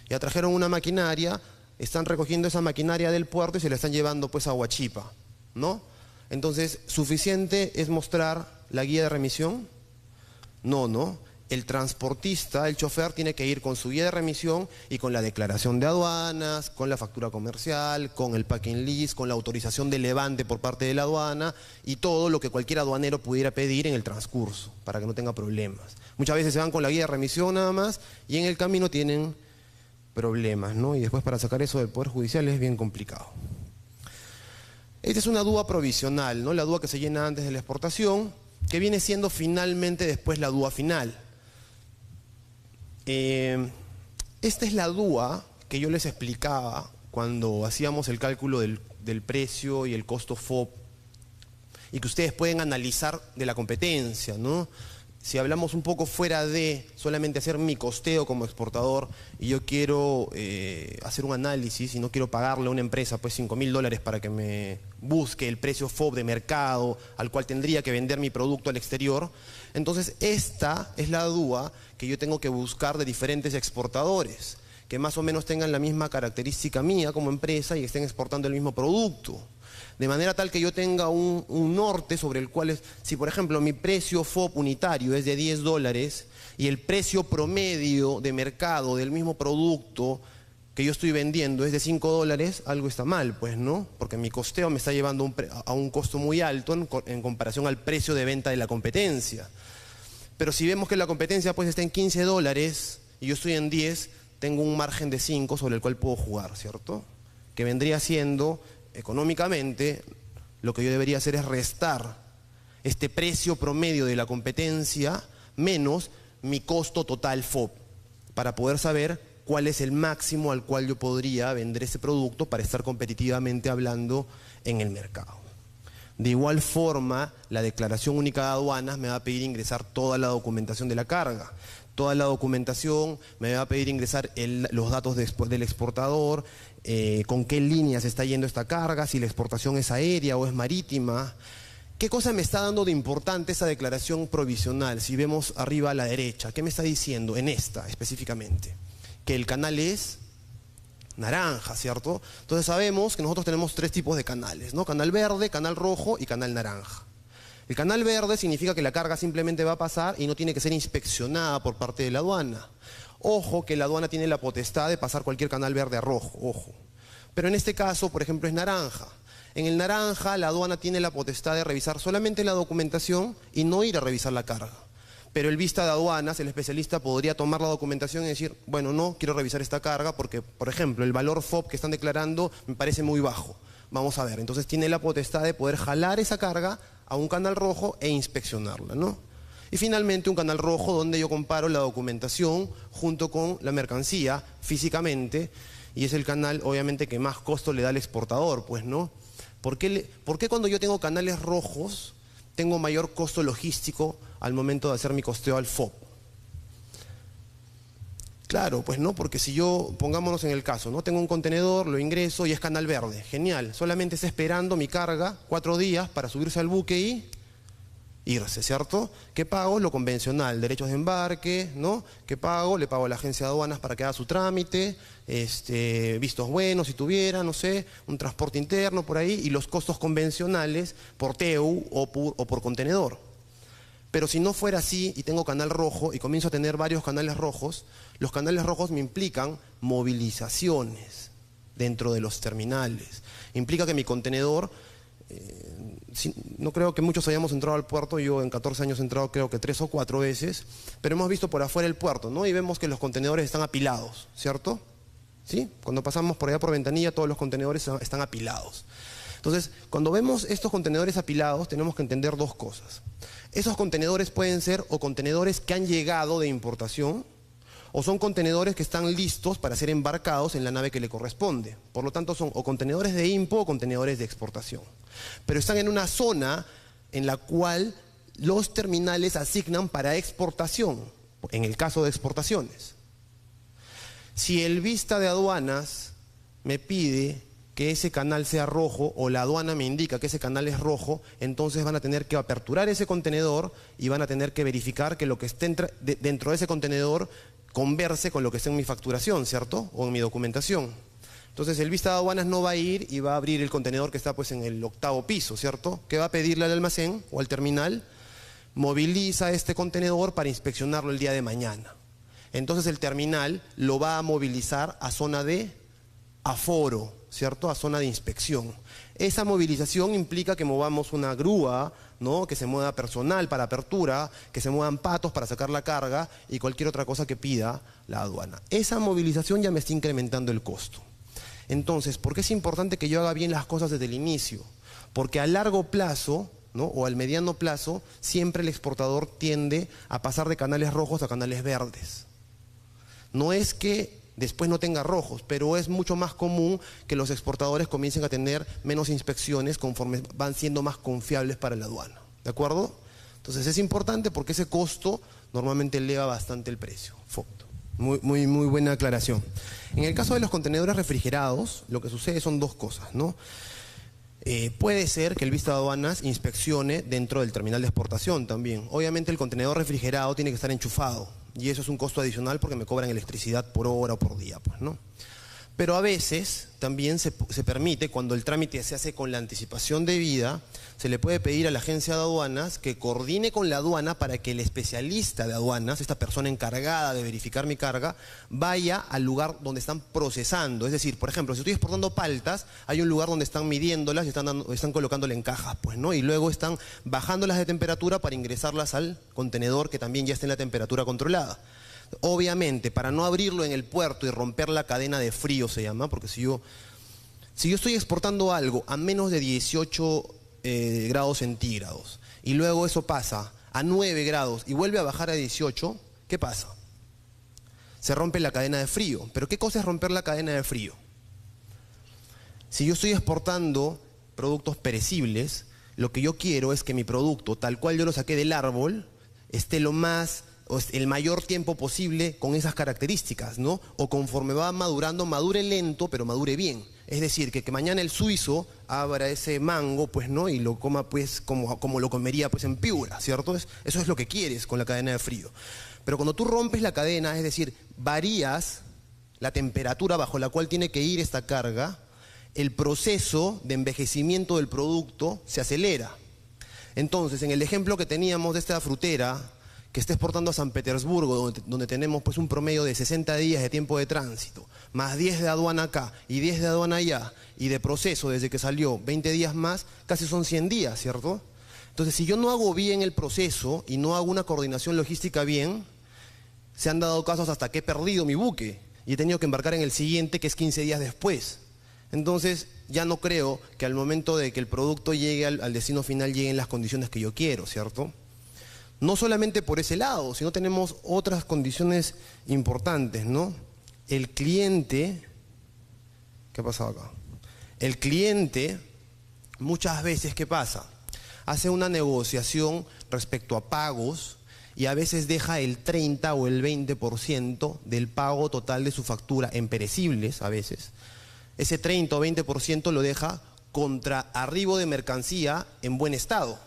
Speaker 1: ya trajeron una maquinaria, están recogiendo esa maquinaria del puerto y se la están llevando, pues, a Huachipa, ¿no? Entonces, ¿suficiente es mostrar la guía de remisión? No. El transportista, el chofer, tiene que ir con su guía de remisión y con la declaración de aduanas, con la factura comercial, con el packing list, con la autorización de levante por parte de la aduana y todo lo que cualquier aduanero pudiera pedir en el transcurso, para que no tenga problemas. Muchas veces se van con la guía de remisión nada más y en el camino tienen problemas, ¿no? Y después para sacar eso del Poder Judicial es bien complicado. Esta es una DUA provisional, ¿no? La DUA que se llena antes de la exportación, que viene siendo finalmente después la DUA final. Esta es la DUA que yo les explicaba cuando hacíamos el cálculo del precio y el costo FOB, y que ustedes pueden analizar de la competencia, ¿no? Si hablamos un poco fuera de solamente hacer mi costeo como exportador y yo quiero hacer un análisis y no quiero pagarle a una empresa pues $5.000 para que me busque el precio FOB de mercado al cual tendría que vender mi producto al exterior, entonces esta es la DUA que yo tengo que buscar de diferentes exportadores que más o menos tengan la misma característica mía como empresa y estén exportando el mismo producto. De manera tal que yo tenga un norte sobre el cual, si por ejemplo mi precio FOB unitario es de $10 y el precio promedio de mercado del mismo producto que yo estoy vendiendo es de $5, algo está mal, pues, ¿no? Porque mi costeo me está llevando a un costo muy alto en comparación al precio de venta de la competencia. Pero si vemos que la competencia pues está en $15 y yo estoy en 10, tengo un margen de 5 sobre el cual puedo jugar, ¿cierto? Que vendría siendo económicamente, lo que yo debería hacer es restar este precio promedio de la competencia menos mi costo total FOB, para poder saber cuál es el máximo al cual yo podría vender ese producto para estar competitivamente hablando en el mercado. De igual forma, la declaración única de aduanas me va a pedir ingresar toda la documentación de la carga. Toda la documentación me va a pedir ingresar los datos del exportador, con qué líneas está yendo esta carga, si la exportación es aérea o es marítima. ¿Qué cosa me está dando de importante esa declaración provisional? Si vemos arriba a la derecha, ¿qué me está diciendo en esta específicamente? Que el canal es naranja, ¿cierto? Entonces sabemos que nosotros tenemos 3 tipos de canales, ¿no? Canal verde, canal rojo y canal naranja. El canal verde significa que la carga simplemente va a pasar y no tiene que ser inspeccionada por parte de la aduana. Ojo que la aduana tiene la potestad de pasar cualquier canal verde a rojo, ojo. Pero en este caso, por ejemplo, es naranja. En el naranja la aduana tiene la potestad de revisar solamente la documentación y no ir a revisar la carga. Pero el vista de aduanas, el especialista, podría tomar la documentación y decir, bueno, no, quiero revisar esta carga porque, por ejemplo, el valor FOB que están declarando me parece muy bajo. Vamos a ver, entonces tiene la potestad de poder jalar esa carga a un canal rojo e inspeccionarla, ¿no? Y finalmente un canal rojo donde yo comparo la documentación junto con la mercancía físicamente, y es el canal obviamente que más costo le da al exportador, pues, ¿no? ¿Por qué cuando yo tengo canales rojos tengo mayor costo logístico al momento de hacer mi costeo al FOB? Claro, pues no, porque si yo, pongámonos en el caso, ¿no? Tengo un contenedor, lo ingreso y es canal verde, genial, solamente está esperando mi carga 4 días para subirse al buque y irse, ¿cierto? ¿Qué pago? Lo convencional, derechos de embarque, ¿no? ¿Qué pago? Le pago a la agencia de aduanas para que haga su trámite, vistos buenos si tuviera, no sé, un transporte interno por ahí, y los costos convencionales por TEU o por contenedor. Pero si no fuera así y tengo canal rojo y comienzo a tener varios canales rojos, los canales rojos me implican movilizaciones dentro de los terminales. Implica que mi contenedor, no creo que muchos hayamos entrado al puerto, yo en 14 años he entrado creo que 3 o 4 veces, pero hemos visto por afuera el puerto, ¿no? Y vemos que los contenedores están apilados, ¿cierto? ¿Sí? Cuando pasamos por allá por ventanilla, todos los contenedores están apilados. Entonces, cuando vemos estos contenedores apilados, tenemos que entender 2 cosas. Esos contenedores pueden ser o contenedores que han llegado de importación, o son contenedores que están listos para ser embarcados en la nave que le corresponde. Por lo tanto, son o contenedores de impo o contenedores de exportación. Pero están en una zona en la cual los terminales asignan para exportación, en el caso de exportaciones. Si el vista de aduanas me pide que ese canal sea rojo, o la aduana me indica que ese canal es rojo, entonces van a tener que aperturar ese contenedor y van a tener que verificar que lo que esté dentro de ese contenedor converse con lo que está en mi facturación, ¿cierto? O en mi documentación. Entonces el vista de aduanas no va a ir y va a abrir el contenedor que está pues en el 8º piso, ¿cierto? ¿Qué va a pedirle al almacén o al terminal? Moviliza este contenedor para inspeccionarlo el día de mañana. Entonces el terminal lo va a movilizar a zona de aforo, ¿cierto?, a zona de inspección. Esa movilización implica que movamos una grúa, ¿no?, que se mueva personal para apertura, que se muevan patos para sacar la carga y cualquier otra cosa que pida la aduana. Esa movilización ya me está incrementando el costo. Entonces, ¿por qué es importante que yo haga bien las cosas desde el inicio? Porque a largo plazo, ¿no?, o al mediano plazo, siempre el exportador tiende a pasar de canales rojos a canales verdes. No es que después no tenga rojos, pero es mucho más común que los exportadores comiencen a tener menos inspecciones conforme van siendo más confiables para la aduana. ¿De acuerdo? Entonces es importante porque ese costo normalmente eleva bastante el precio. Muy buena aclaración. En el caso de los contenedores refrigerados, lo que sucede son dos cosas, ¿no? Puede ser que el vista de aduanas inspeccione dentro del terminal de exportación también. Obviamente el contenedor refrigerado tiene que estar enchufado y eso es un costo adicional porque me cobran electricidad por hora o por día, pues, ¿no? Pero a veces también se permite, cuando el trámite se hace con la anticipación debida, se le puede pedir a la agencia de aduanas que coordine con la aduana para que el especialista de aduanas, esta persona encargada de verificar mi carga, vaya al lugar donde están procesando. Es decir, por ejemplo, si estoy exportando paltas, hay un lugar donde están midiéndolas y están colocándolas en cajas, pues, ¿no? Y luego están bajándolas de temperatura para ingresarlas al contenedor que también ya está en la temperatura controlada. Obviamente, para no abrirlo en el puerto y romper la cadena de frío se llama, porque si yo estoy exportando algo a menos de 18 grados centígrados y luego eso pasa a 9 grados y vuelve a bajar a 18, ¿qué pasa? Se rompe la cadena de frío. ¿Pero qué cosa es romper la cadena de frío? Si yo estoy exportando productos perecibles, lo que yo quiero es que mi producto, tal cual yo lo saqué del árbol, esté el mayor tiempo posible con esas características, ¿no? O conforme va madurando, madure lento, pero madure bien. Es decir, que mañana el suizo abra ese mango, pues, ¿no?, y lo coma, pues, como lo comería, pues, en Piura, ¿cierto? Eso es lo que quieres con la cadena de frío. Pero cuando tú rompes la cadena, es decir, varías la temperatura bajo la cual tiene que ir esta carga, el proceso de envejecimiento del producto se acelera. Entonces, en el ejemplo que teníamos de esta frutera que está exportando a San Petersburgo, donde tenemos, pues, un promedio de 60 días de tiempo de tránsito, más 10 de aduana acá y 10 de aduana allá, y de proceso desde que salió 20 días más, casi son 100 días, ¿cierto? Entonces, si yo no hago bien el proceso y no hago una coordinación logística bien, se han dado casos hasta que he perdido mi buque y he tenido que embarcar en el siguiente, que es 15 días después. Entonces, ya no creo que al momento de que el producto llegue al destino final llegue en las condiciones que yo quiero, ¿cierto? No solamente por ese lado, sino tenemos otras condiciones importantes, ¿no? El cliente, ¿qué ha pasado acá? El cliente, muchas veces, ¿qué pasa? Hace una negociación respecto a pagos y a veces deja el 30 o el 20% del pago total de su factura en perecibles, a veces. Ese 30 o 20% lo deja contra arribo de mercancía en buen estado.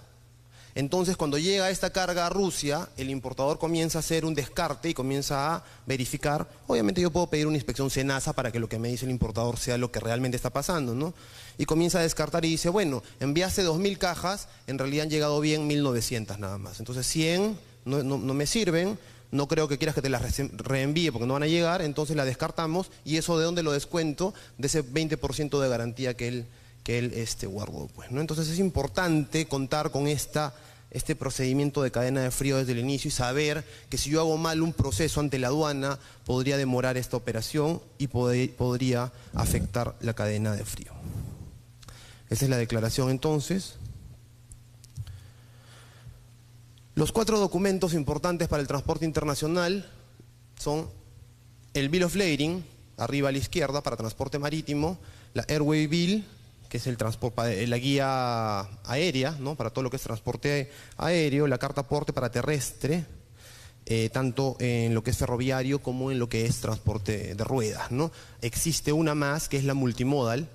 Speaker 1: Entonces, cuando llega esta carga a Rusia, el importador comienza a hacer un descarte y comienza a verificar. Obviamente yo puedo pedir una inspección SENASA para que lo que me dice el importador sea lo que realmente está pasando, ¿no? Y comienza a descartar y dice, bueno, enviaste 2.000 cajas, en realidad han llegado bien 1.900 nada más. Entonces 100 no me sirven, no creo que quieras que te las reenvíe porque no van a llegar, entonces la descartamos y eso ¿de dónde lo descuento? De ese 20% de garantía que él guardó, pues, ¿no? Entonces es importante contar con este procedimiento de cadena de frío desde el inicio y saber que si yo hago mal un proceso ante la aduana, podría demorar esta operación y podría afectar la cadena de frío. Esa es la declaración entonces. Los 4 documentos importantes para el transporte internacional son el Bill of Lading, arriba a la izquierda, para transporte marítimo, la Airway Bill, que es la guía aérea, ¿no?, para todo lo que es transporte aéreo, la carta aporte para terrestre, tanto en lo que es ferroviario como en lo que es transporte de ruedas, ¿no? Existe una más que es la multimodal,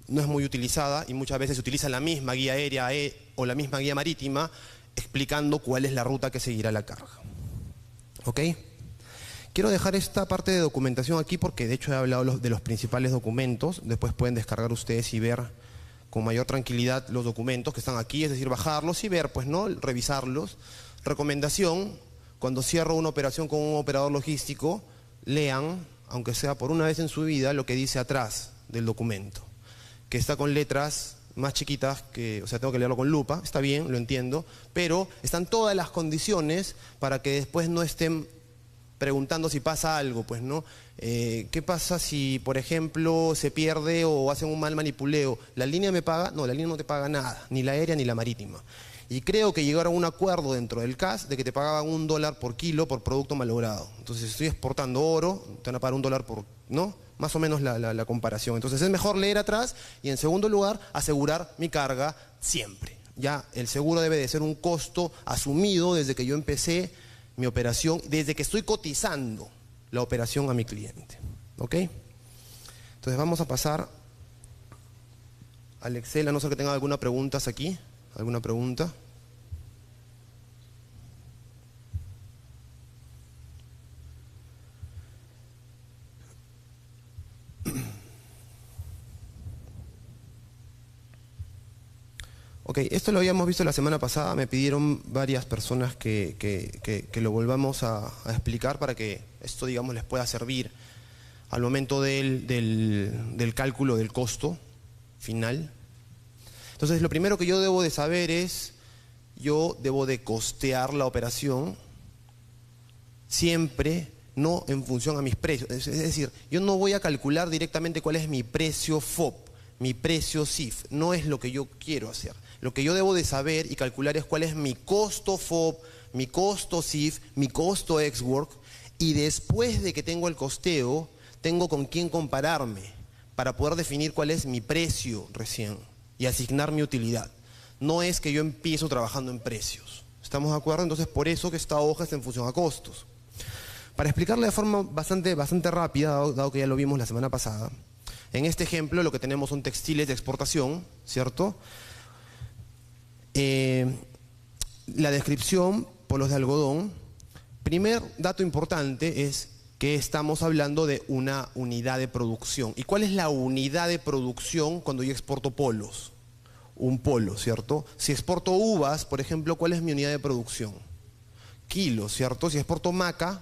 Speaker 1: no es muy utilizada y muchas veces se utiliza la misma guía aérea o la misma guía marítima explicando cuál es la ruta que seguirá la carga. ¿Ok? Quiero dejar esta parte de documentación aquí porque de hecho he hablado de los principales documentos. Después pueden descargar ustedes y ver con mayor tranquilidad los documentos que están aquí, es decir, bajarlos y ver, pues, ¿no?, revisarlos. Recomendación, cuando cierro una operación con un operador logístico, lean, aunque sea por una vez en su vida, lo que dice atrás, del documento, que está con letras más chiquitas, o sea, tengo que leerlo con lupa, está bien, lo entiendo, pero están todas las condiciones para que después no estén preguntando si pasa algo, pues, ¿no? ¿Qué pasa si, por ejemplo, se pierde o hacen un mal manipuleo? ¿La línea me paga? No, la línea no te paga nada, ni la aérea ni la marítima. Y creo que llegaron a un acuerdo dentro del CAS de que te pagaban $1 por kilo por producto malogrado. Entonces, si estoy exportando oro, te van a pagar $1 por, ¿no? Más o menos la comparación. Entonces, es mejor leer atrás y, en segundo lugar, asegurar mi carga siempre. Ya el seguro debe de ser un costo asumido desde que yo empecé mi operación, desde que estoy cotizando la operación a mi cliente. ¿Ok? Entonces, vamos a pasar al Excel, a no ser que tengan alguna pregunta aquí. ¿Alguna pregunta? Ok, esto lo habíamos visto la semana pasada, me pidieron varias personas que lo volvamos a explicar para que esto, digamos, les pueda servir al momento del cálculo del costo final. Entonces, lo primero que yo debo de saber es, yo debo de costear la operación siempre, no en función a mis precios. Es decir, yo no voy a calcular directamente cuál es mi precio FOB, mi precio CIF, no es lo que yo quiero hacer. Lo que yo debo de saber y calcular es cuál es mi costo FOB, mi costo CIF, mi costo ex-work, y después de que tengo el costeo, tengo con quién compararme para poder definir cuál es mi precio recién y asignar mi utilidad. No es que yo empiezo trabajando en precios. ¿Estamos de acuerdo? Entonces, por eso que esta hoja está en función a costos. Para explicarle de forma bastante rápida, dado que ya lo vimos la semana pasada, en este ejemplo lo que tenemos son textiles de exportación, ¿cierto? La descripción, polos de algodón. Primer dato importante es que estamos hablando de una unidad de producción. ¿Y cuál es la unidad de producción cuando yo exporto polos? Un polo, ¿cierto? Si exporto uvas, por ejemplo, ¿cuál es mi unidad de producción? Kilos, ¿cierto? Si exporto maca,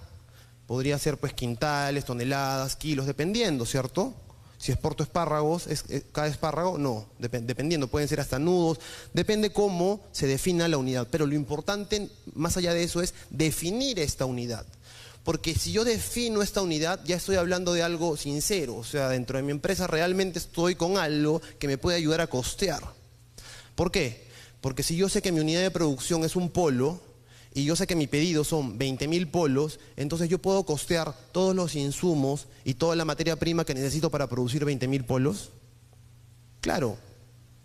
Speaker 1: podría ser pues quintales, toneladas, kilos, dependiendo, ¿cierto? Si exporto espárragos, ¿cada espárrago? No, dependiendo, pueden ser hasta nudos, depende cómo se defina la unidad. Pero lo importante, más allá de eso, es definir esta unidad. Porque si yo defino esta unidad, ya estoy hablando de algo sincero. O sea, dentro de mi empresa realmente estoy con algo que me puede ayudar a costear. ¿Por qué? Porque si yo sé que mi unidad de producción es un polo, y yo sé que mi pedido son 20.000 polos, entonces yo puedo costear todos los insumos y toda la materia prima que necesito para producir 20.000 polos. Claro,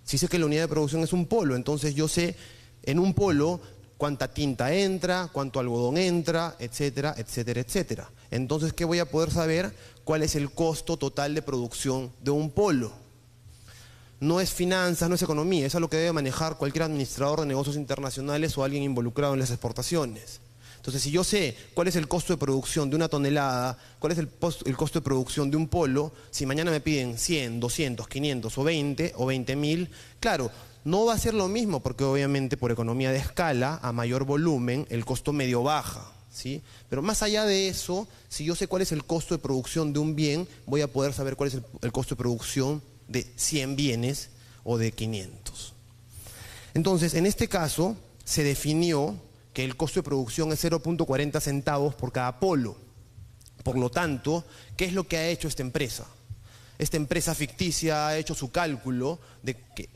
Speaker 1: si sé que la unidad de producción es un polo, entonces yo sé en un polo cuánta tinta entra, cuánto algodón entra, etcétera, etcétera, etcétera. Entonces, ¿qué voy a poder saber? ¿Cuál es el costo total de producción de un polo? No es finanzas, no es economía, es algo que debe manejar cualquier administrador de negocios internacionales o alguien involucrado en las exportaciones. Entonces, si yo sé cuál es el costo de producción de una tonelada, cuál es el costo de producción de un polo, si mañana me piden 100, 200, 500 o 20 o 20.000, claro, no va a ser lo mismo porque obviamente por economía de escala, a mayor volumen, el costo medio baja, ¿sí? Pero más allá de eso, si yo sé cuál es el costo de producción de un bien, voy a poder saber cuál es el costo de producción de 100 bienes o de 500. Entonces, en este caso, se definió que el costo de producción es 0.40 centavos por cada polo. Por lo tanto, ¿qué es lo que ha hecho esta empresa? Esta empresa ficticia ha hecho su cálculo de que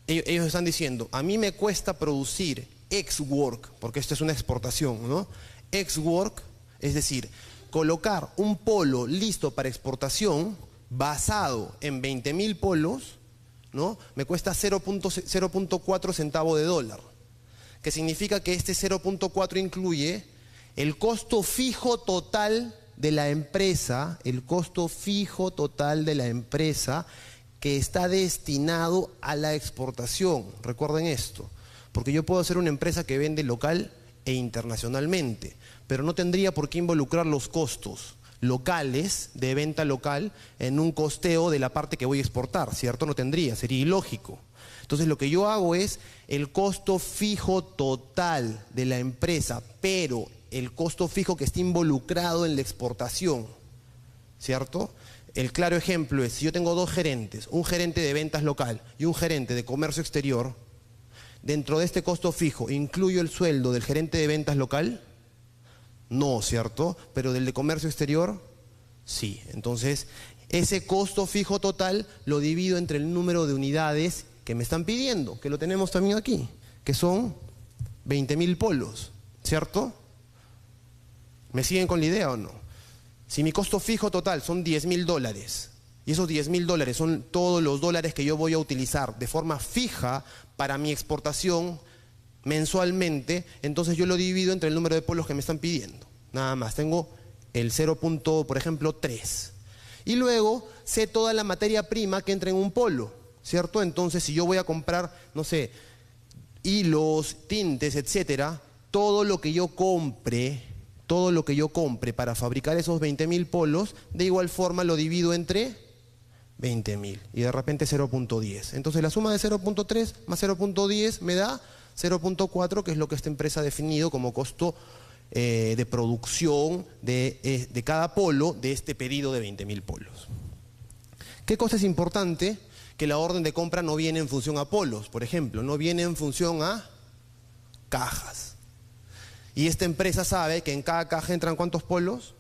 Speaker 1: ellos están diciendo, a mí me cuesta producir ex-work, porque esto es una exportación, ¿no? Ex-work, es decir, colocar un polo listo para exportación basado en 20.000 polos, ¿no? Me cuesta 0.4 centavos de dólar, que significa que este 0.4 incluye el costo fijo total de la empresa, el costo fijo total de la empresa que está destinado a la exportación. Recuerden esto, porque yo puedo ser una empresa que vende local e internacionalmente, pero no tendría por qué involucrar los costos locales, de venta local, en un costeo de la parte que voy a exportar, ¿cierto? No tendría, sería ilógico. Entonces lo que yo hago es el costo fijo total de la empresa, pero el costo fijo que está involucrado en la exportación, ¿cierto? el claro ejemplo es, si yo tengo dos gerentes, un gerente de ventas local y un gerente de comercio exterior, dentro de este costo fijo, ¿incluyo el sueldo del gerente de ventas local? No, ¿cierto? Pero del de comercio exterior, sí. Entonces, ese costo fijo total lo divido entre el número de unidades que me están pidiendo, que lo tenemos también aquí, que son 20.000 polos, ¿cierto? ¿Me siguen con la idea o no? Si mi costo fijo total son $10.000 y esos $10.000 son todos los dólares que yo voy a utilizar de forma fija para mi exportación mensualmente, entonces yo lo divido entre el número de polos que me están pidiendo. Nada más, tengo el 0. Por ejemplo, 3. Y luego sé toda la materia prima que entra en un polo, ¿cierto? Entonces, si yo voy a comprar, no sé, hilos, tintes, etcétera, todo lo que yo compre para fabricar esos 20.000 polos, de igual forma lo divido entre 20.000 y de repente 0.10. Entonces la suma de 0.3 más 0.10 me da 0.4, que es lo que esta empresa ha definido como costo de producción de cada polo de este pedido de 20.000 polos. ¿Qué cosa es importante? Que la orden de compra no viene en función a polos, por ejemplo, no viene en función a cajas. Y esta empresa sabe que en cada caja entran ¿cuántos polos?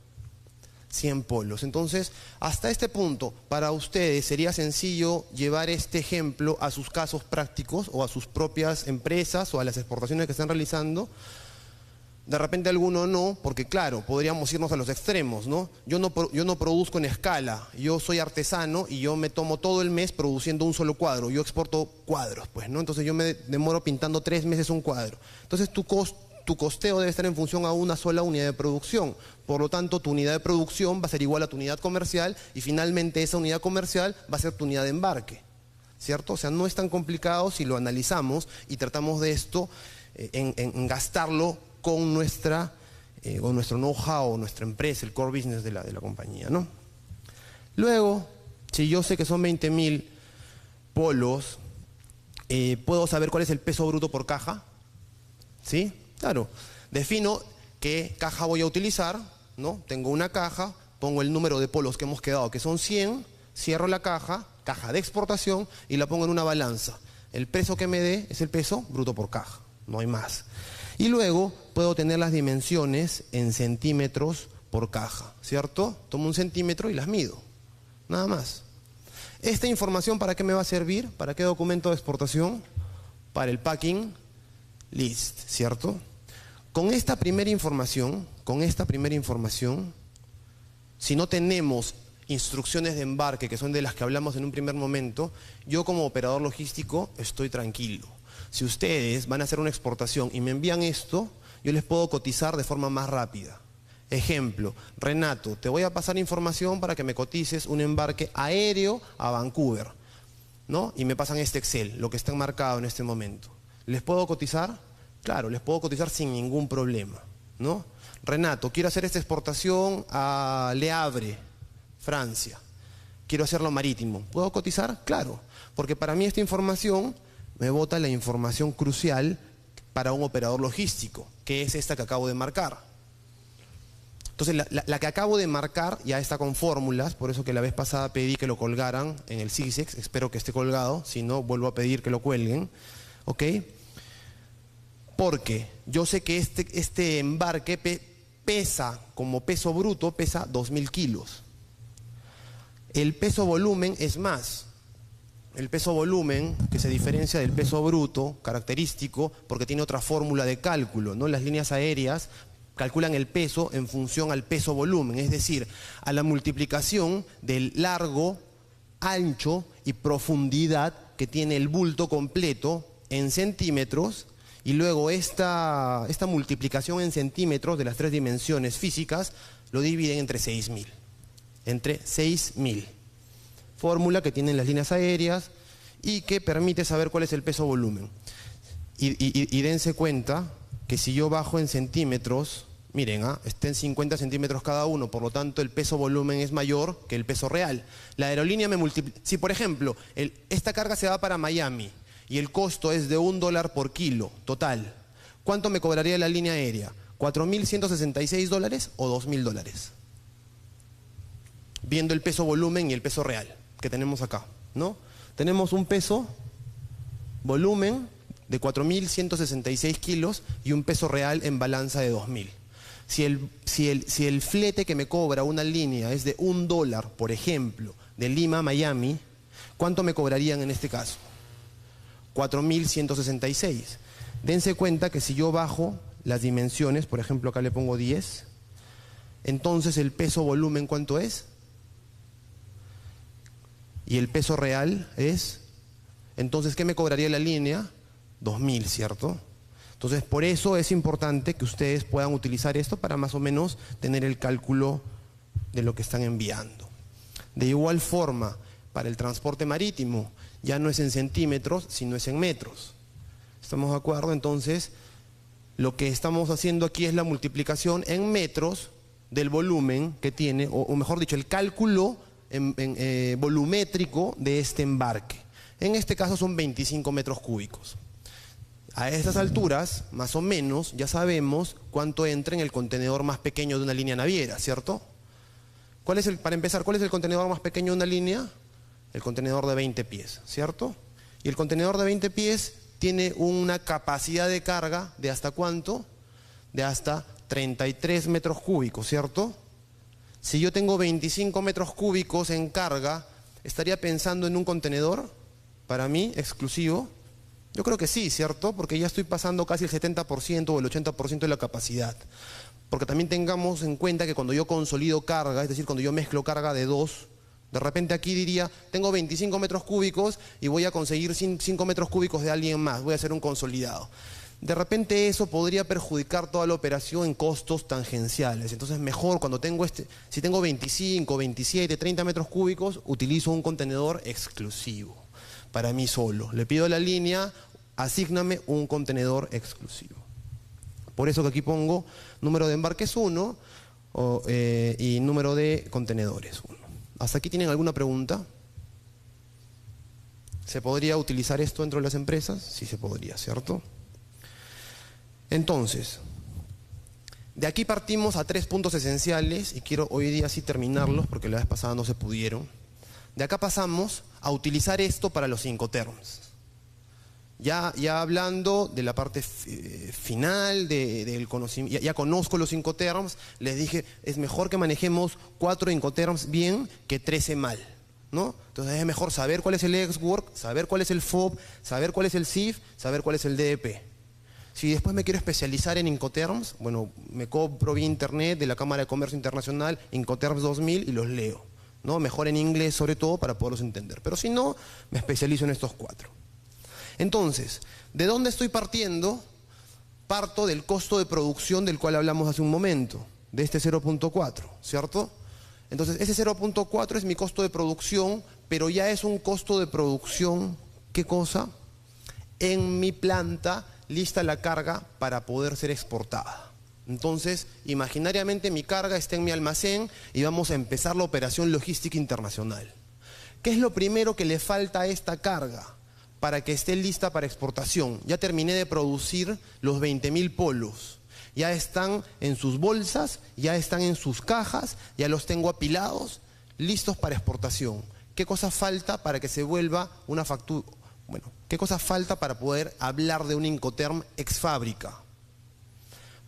Speaker 1: 100 polos. Entonces, hasta este punto, para ustedes sería sencillo llevar este ejemplo a sus casos prácticos o a sus propias empresas o a las exportaciones que están realizando. De repente alguno no, porque claro, podríamos irnos a los extremos, ¿no? Yo no produzco en escala, yo soy artesano y yo me tomo todo el mes produciendo un solo cuadro, yo exporto cuadros, pues, ¿no? Entonces yo me demoro pintando 3 meses un cuadro. Entonces tu costeo debe estar en función a una sola unidad de producción. Por lo tanto, tu unidad de producción va a ser igual a tu unidad comercial y finalmente esa unidad comercial va a ser tu unidad de embarque, ¿cierto? O sea, no es tan complicado si lo analizamos y tratamos de esto en gastarlo con nuestro know-how, nuestra empresa, el core business de la compañía, ¿no? Luego, si yo sé que son 20.000 polos, ¿puedo saber cuál es el peso bruto por caja? ¿Sí? Claro. Defino qué caja voy a utilizar, ¿no? Tengo una caja, pongo el número de polos que hemos quedado, que son 100, cierro la caja de exportación, y la pongo en una balanza. El peso que me dé es el peso bruto por caja, no hay más. Y luego puedo tener las dimensiones en centímetros por caja, ¿cierto? Tomo 1 centímetro y las mido, nada más. ¿Esta información para qué me va a servir? ¿Para qué documento de exportación? Para el packing list, ¿cierto? Con esta primera información, si no tenemos instrucciones de embarque, que son de las que hablamos en un primer momento, yo como operador logístico estoy tranquilo. Si ustedes van a hacer una exportación y me envían esto, yo les puedo cotizar de forma más rápida. Ejemplo, Renato, te voy a pasar información para que me cotices un embarque aéreo a Vancouver, ¿no? Y me pasan este Excel, lo que está enmarcado en este momento. ¿Les puedo cotizar? Claro, les puedo cotizar sin ningún problema, ¿no? Renato, quiero hacer esta exportación a Le Havre, Francia. Quiero hacerlo marítimo. ¿Puedo cotizar? Claro, porque para mí esta información me bota la información crucial para un operador logístico, que es esta que acabo de marcar. Entonces, la que acabo de marcar ya está con fórmulas, por eso que la vez pasada pedí que lo colgaran en el CISEX, espero que esté colgado, si no, vuelvo a pedir que lo cuelguen, ¿ok? Porque yo sé que este embarque pesa, como peso bruto, pesa 2.000 kilos. El peso volumen es más. El peso volumen, que se diferencia del peso bruto, característico, porque tiene otra fórmula de cálculo, ¿no? Las líneas aéreas calculan el peso en función al peso volumen, es decir, a la multiplicación del largo, ancho y profundidad que tiene el bulto completo en centímetros, y luego esta multiplicación en centímetros de las 3 dimensiones físicas lo dividen entre 6.000. Entre 6.000. Fórmula que tienen las líneas aéreas y que permite saber cuál es el peso volumen. Y dense cuenta que si yo bajo en centímetros, miren, está en 50 centímetros cada uno, por lo tanto el peso volumen es mayor que el peso real. La aerolínea me multiplica. Si por ejemplo, esta carga se va para Miami y el costo es de $1 por kilo total, ¿cuánto me cobraría la línea aérea? ¿4.166 dólares o $2.000? viendo el peso volumen y el peso real que tenemos acá, ¿no? Tenemos un peso volumen de 4.166 kilos y un peso real en balanza de 2.000. Si el flete que me cobra una línea es de $1, por ejemplo, de Lima a Miami, ¿cuánto me cobrarían en este caso? 4.166. Dense cuenta que si yo bajo las dimensiones, por ejemplo acá le pongo 10, entonces el peso volumen ¿cuánto es? Y el peso real es, entonces ¿qué me cobraría la línea? 2.000, ¿cierto? Entonces por eso es importante que ustedes puedan utilizar esto para más o menos tener el cálculo de lo que están enviando. De igual forma, para el transporte marítimo, ya no es en centímetros, sino es en metros. ¿Estamos de acuerdo? Entonces, lo que estamos haciendo aquí es la multiplicación en metros del volumen que tiene, o mejor dicho, el cálculo volumétrico de este embarque. En este caso son 25 metros cúbicos. A estas alturas, más o menos, ya sabemos cuánto entra en el contenedor más pequeño de una línea naviera, ¿cierto? Para empezar, ¿cuál es el contenedor más pequeño de una línea? El contenedor de 20 pies, ¿cierto? Y el contenedor de 20 pies tiene una capacidad de carga de ¿hasta cuánto? De hasta 33 metros cúbicos, ¿cierto? Si yo tengo 25 metros cúbicos en carga, ¿estaría pensando en un contenedor para mí exclusivo? Yo creo que sí, ¿cierto? Porque ya estoy pasando casi el 70% o el 80% de la capacidad. Porque también tengamos en cuenta que cuando yo consolido carga, es decir, cuando yo mezclo carga de dos, de repente aquí diría, tengo 25 metros cúbicos y voy a conseguir 5 metros cúbicos de alguien más, voy a hacer un consolidado. De repente eso podría perjudicar toda la operación en costos tangenciales. Entonces mejor cuando tengo si tengo 25, 27, 30 metros cúbicos, utilizo un contenedor exclusivo para mí solo. Le pido a la línea, asígname un contenedor exclusivo. Por eso que aquí pongo número de embarques 1 y número de contenedores 1. ¿Hasta aquí tienen alguna pregunta? ¿Se podría utilizar esto dentro de las empresas? Sí se podría, ¿cierto? Entonces, de aquí partimos a 3 puntos esenciales y quiero hoy día sí terminarlos porque la vez pasada no se pudieron. De acá pasamos a utilizar esto para los Incoterms. Ya hablando de la parte final del conocimiento, ya conozco los Incoterms, les dije, es mejor que manejemos 4 Incoterms bien que 13 mal, ¿no? Entonces es mejor saber cuál es el ex-work, saber cuál es el FOB, saber cuál es el CIF, saber cuál es el DEP. Si después me quiero especializar en Incoterms, bueno, me compro vía internet de la Cámara de Comercio Internacional Incoterms 2000 y los leo, ¿no? Mejor en inglés sobre todo para poderlos entender. Pero si no, me especializo en estos 4. Entonces, ¿de dónde estoy partiendo? Parto del costo de producción del cual hablamos hace un momento, de este 0.4, ¿cierto? Entonces, ese 0.4 es mi costo de producción, pero ya es un costo de producción, ¿qué cosa? En mi planta, lista la carga para poder ser exportada. Entonces, imaginariamente mi carga está en mi almacén y vamos a empezar la operación logística internacional. ¿Qué es lo primero que le falta a esta carga para que esté lista para exportación? Ya terminé de producir los 20.000 polos. Ya están en sus bolsas, ya están en sus cajas, ya los tengo apilados, listos para exportación. ¿Qué cosa falta para que se vuelva una factura? Bueno, ¿qué cosa falta para poder hablar de un Incoterm ex fábrica?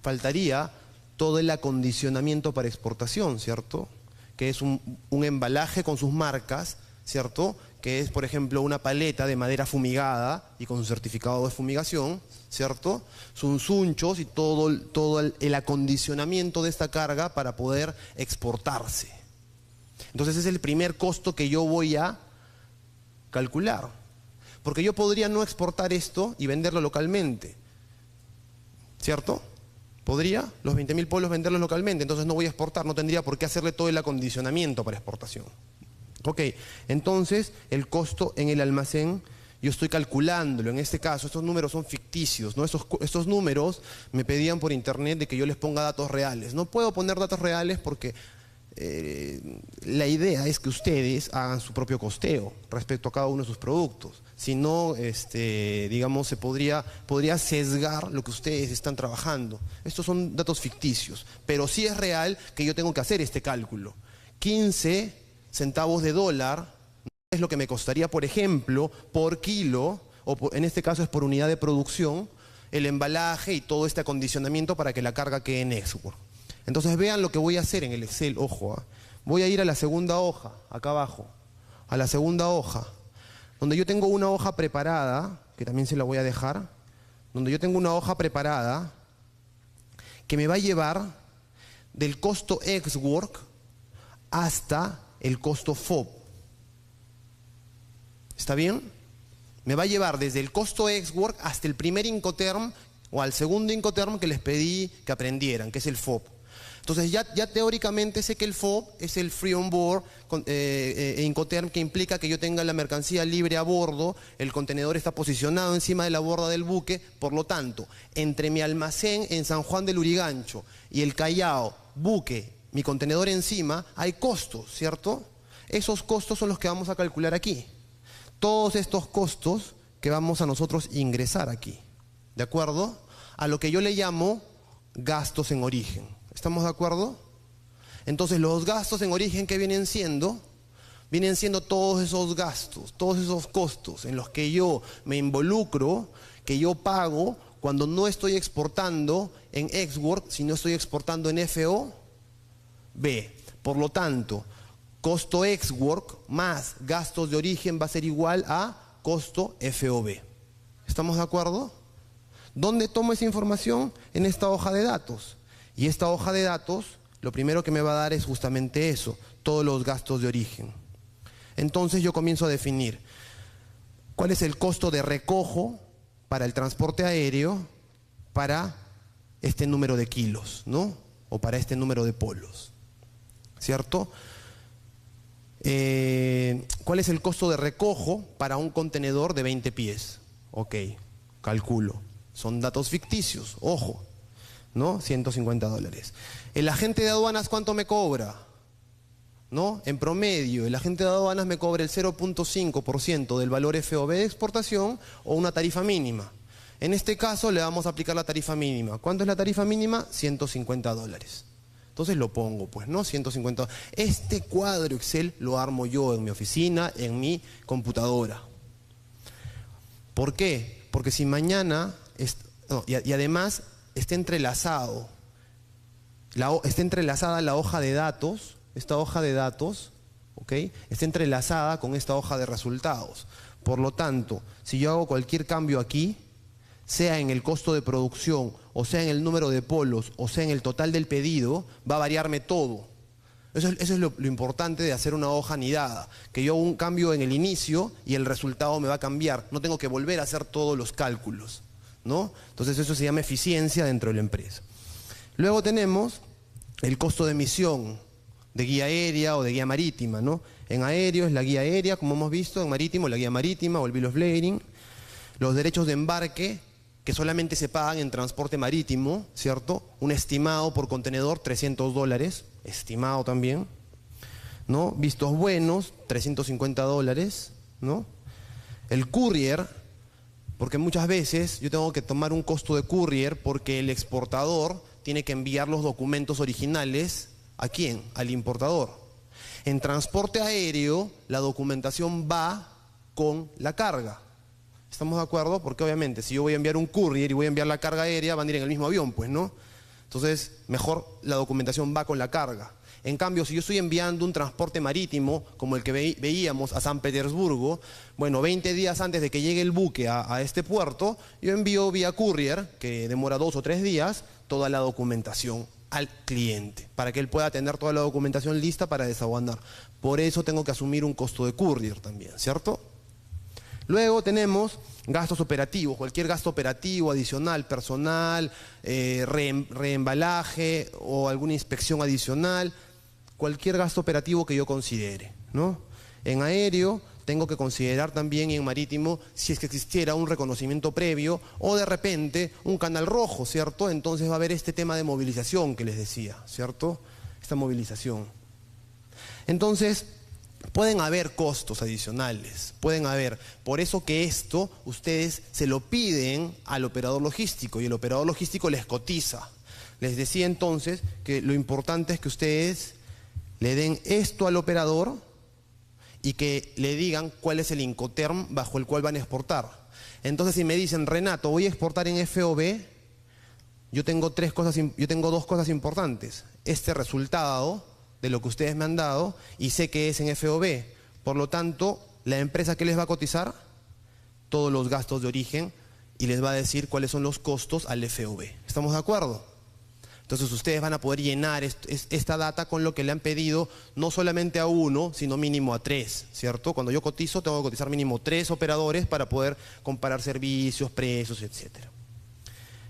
Speaker 1: Faltaría todo el acondicionamiento para exportación, ¿cierto? Que es un embalaje con sus marcas, ¿cierto? Que es, por ejemplo, una paleta de madera fumigada y con su certificado de fumigación, ¿cierto? Sus unchos y todo el acondicionamiento de esta carga para poder exportarse. Entonces es el primer costo que yo voy a calcular. Porque yo podría no exportar esto y venderlo localmente, ¿cierto? Podría los 20.000 polos venderlos localmente, entonces no voy a exportar, no tendría por qué hacerle todo el acondicionamiento para exportación. Ok, entonces el costo en el almacén, yo estoy calculándolo, en este caso, estos números son ficticios, ¿no? Estos números me pedían por internet de que yo les ponga datos reales. No puedo poner datos reales porque la idea es que ustedes hagan su propio costeo respecto a cada uno de sus productos. Si no, digamos, se podría sesgar lo que ustedes están trabajando. Estos son datos ficticios, pero sí es real que yo tengo que hacer este cálculo. 15 centavos de dólar, es lo que me costaría, por ejemplo, por kilo, en este caso es por unidad de producción, el embalaje y todo este acondicionamiento para que la carga quede en Xwork. Entonces vean lo que voy a hacer en el Excel, ojo, voy a ir a la segunda hoja, acá abajo, a la segunda hoja, donde yo tengo una hoja preparada, que también se la voy a dejar, donde yo tengo una hoja preparada que me va a llevar del costo Xwork hasta el costo FOB. ¿Está bien? Me va a llevar desde el costo Xwork hasta el primer Incoterm o al segundo Incoterm que les pedí que aprendieran, que es el FOB. Entonces ya teóricamente sé que el FOB es el Free On Board Incoterm, que implica que yo tenga la mercancía libre a bordo, el contenedor está posicionado encima de la borda del buque, por lo tanto, entre mi almacén en San Juan del Lurigancho y el Callao, buque, mi contenedor encima, hay costos, ¿cierto? Esos costos son los que vamos a calcular aquí. Todos estos costos que vamos a nosotros ingresar aquí, ¿de acuerdo? A lo que yo le llamo gastos en origen. ¿Estamos de acuerdo? Entonces los gastos en origen que vienen siendo todos esos gastos, todos esos costos en los que yo me involucro, que yo pago cuando no estoy exportando en Xwork, sino estoy exportando en FOB. Por lo tanto, costo Xwork más gastos de origen va a ser igual a costo FOB. ¿Estamos de acuerdo? ¿Dónde tomo esa información? En esta hoja de datos. Y esta hoja de datos, lo primero que me va a dar es justamente eso, todos los gastos de origen. Entonces yo comienzo a definir cuál es el costo de recojo para el transporte aéreo para este número de kilos, ¿no? O para este número de polos, ¿cierto? ¿Cuál es el costo de recojo para un contenedor de 20 pies? Ok, calculo. Son datos ficticios, ojo, ¿no? $150. ¿El agente de aduanas cuánto me cobra? ¿No? En promedio, el agente de aduanas me cobra el 0.5% del valor FOB de exportación o una tarifa mínima. En este caso le vamos a aplicar la tarifa mínima. ¿Cuánto es la tarifa mínima? $150. Entonces lo pongo, pues, ¿no? 150. Este cuadro Excel lo armo yo en mi oficina, en mi computadora. ¿Por qué? Porque si mañana, y además está entrelazado, está entrelazada la hoja de datos, esta hoja de datos, ¿ok? Está entrelazada con esta hoja de resultados. Por lo tanto, si yo hago cualquier cambio aquí, sea en el costo de producción, o sea en el número de polos, o sea en el total del pedido, va a variarme todo. Eso es lo importante de hacer una hoja anidada, que yo hago un cambio en el inicio y el resultado me va a cambiar. No tengo que volver a hacer todos los cálculos, ¿no? Entonces eso se llama eficiencia dentro de la empresa. Luego tenemos el costo de emisión de guía aérea o de guía marítima, ¿no? En aéreo es la guía aérea, como hemos visto, en marítimo la guía marítima o el bill of lading. Los derechos de embarque, que solamente se pagan en transporte marítimo, ¿cierto? Un estimado por contenedor, $300, estimado también, ¿no? Vistos buenos, $350, ¿no? El courier, porque muchas veces yo tengo que tomar un costo de courier porque el exportador tiene que enviar los documentos originales, ¿a quién? Al importador. En transporte aéreo, la documentación va con la carga. ¿Estamos de acuerdo? Porque obviamente si yo voy a enviar un courier y voy a enviar la carga aérea, van a ir en el mismo avión, pues, ¿no? Entonces, mejor la documentación va con la carga. En cambio, si yo estoy enviando un transporte marítimo, como el que veíamos a San Petersburgo, bueno, 20 días antes de que llegue el buque a este puerto, yo envío vía courier, que demora 2 o 3 días, toda la documentación al cliente, para que él pueda tener toda la documentación lista para desaduanar. Por eso tengo que asumir un costo de courier también, ¿cierto? Luego tenemos gastos operativos, cualquier gasto operativo adicional, personal, reembalaje o alguna inspección adicional, cualquier gasto operativo que yo considere, ¿no? En aéreo tengo que considerar también, y en marítimo, si es que existiera un reconocimiento previo o de repente un canal rojo, ¿cierto? Entonces va a haber este tema de movilización que les decía, ¿cierto? Esta movilización. Entonces, pueden haber costos adicionales, pueden haber. Por eso que esto ustedes se lo piden al operador logístico y el operador logístico les cotiza. Les decía entonces que lo importante es que ustedes le den esto al operador y que le digan cuál es el Incoterm bajo el cual van a exportar. Entonces, si me dicen, Renato, voy a exportar en FOB, yo tengo dos cosas importantes. Este resultado de lo que ustedes me han dado y sé que es en FOB. Por lo tanto, la empresa que les va a cotizar todos los gastos de origen y les va a decir cuáles son los costos al FOB. ¿Estamos de acuerdo? Entonces ustedes van a poder llenar esta data con lo que le han pedido, no solamente a uno, sino mínimo a 3, ¿cierto? Cuando yo cotizo, tengo que cotizar mínimo 3 operadores para poder comparar servicios, precios, etc.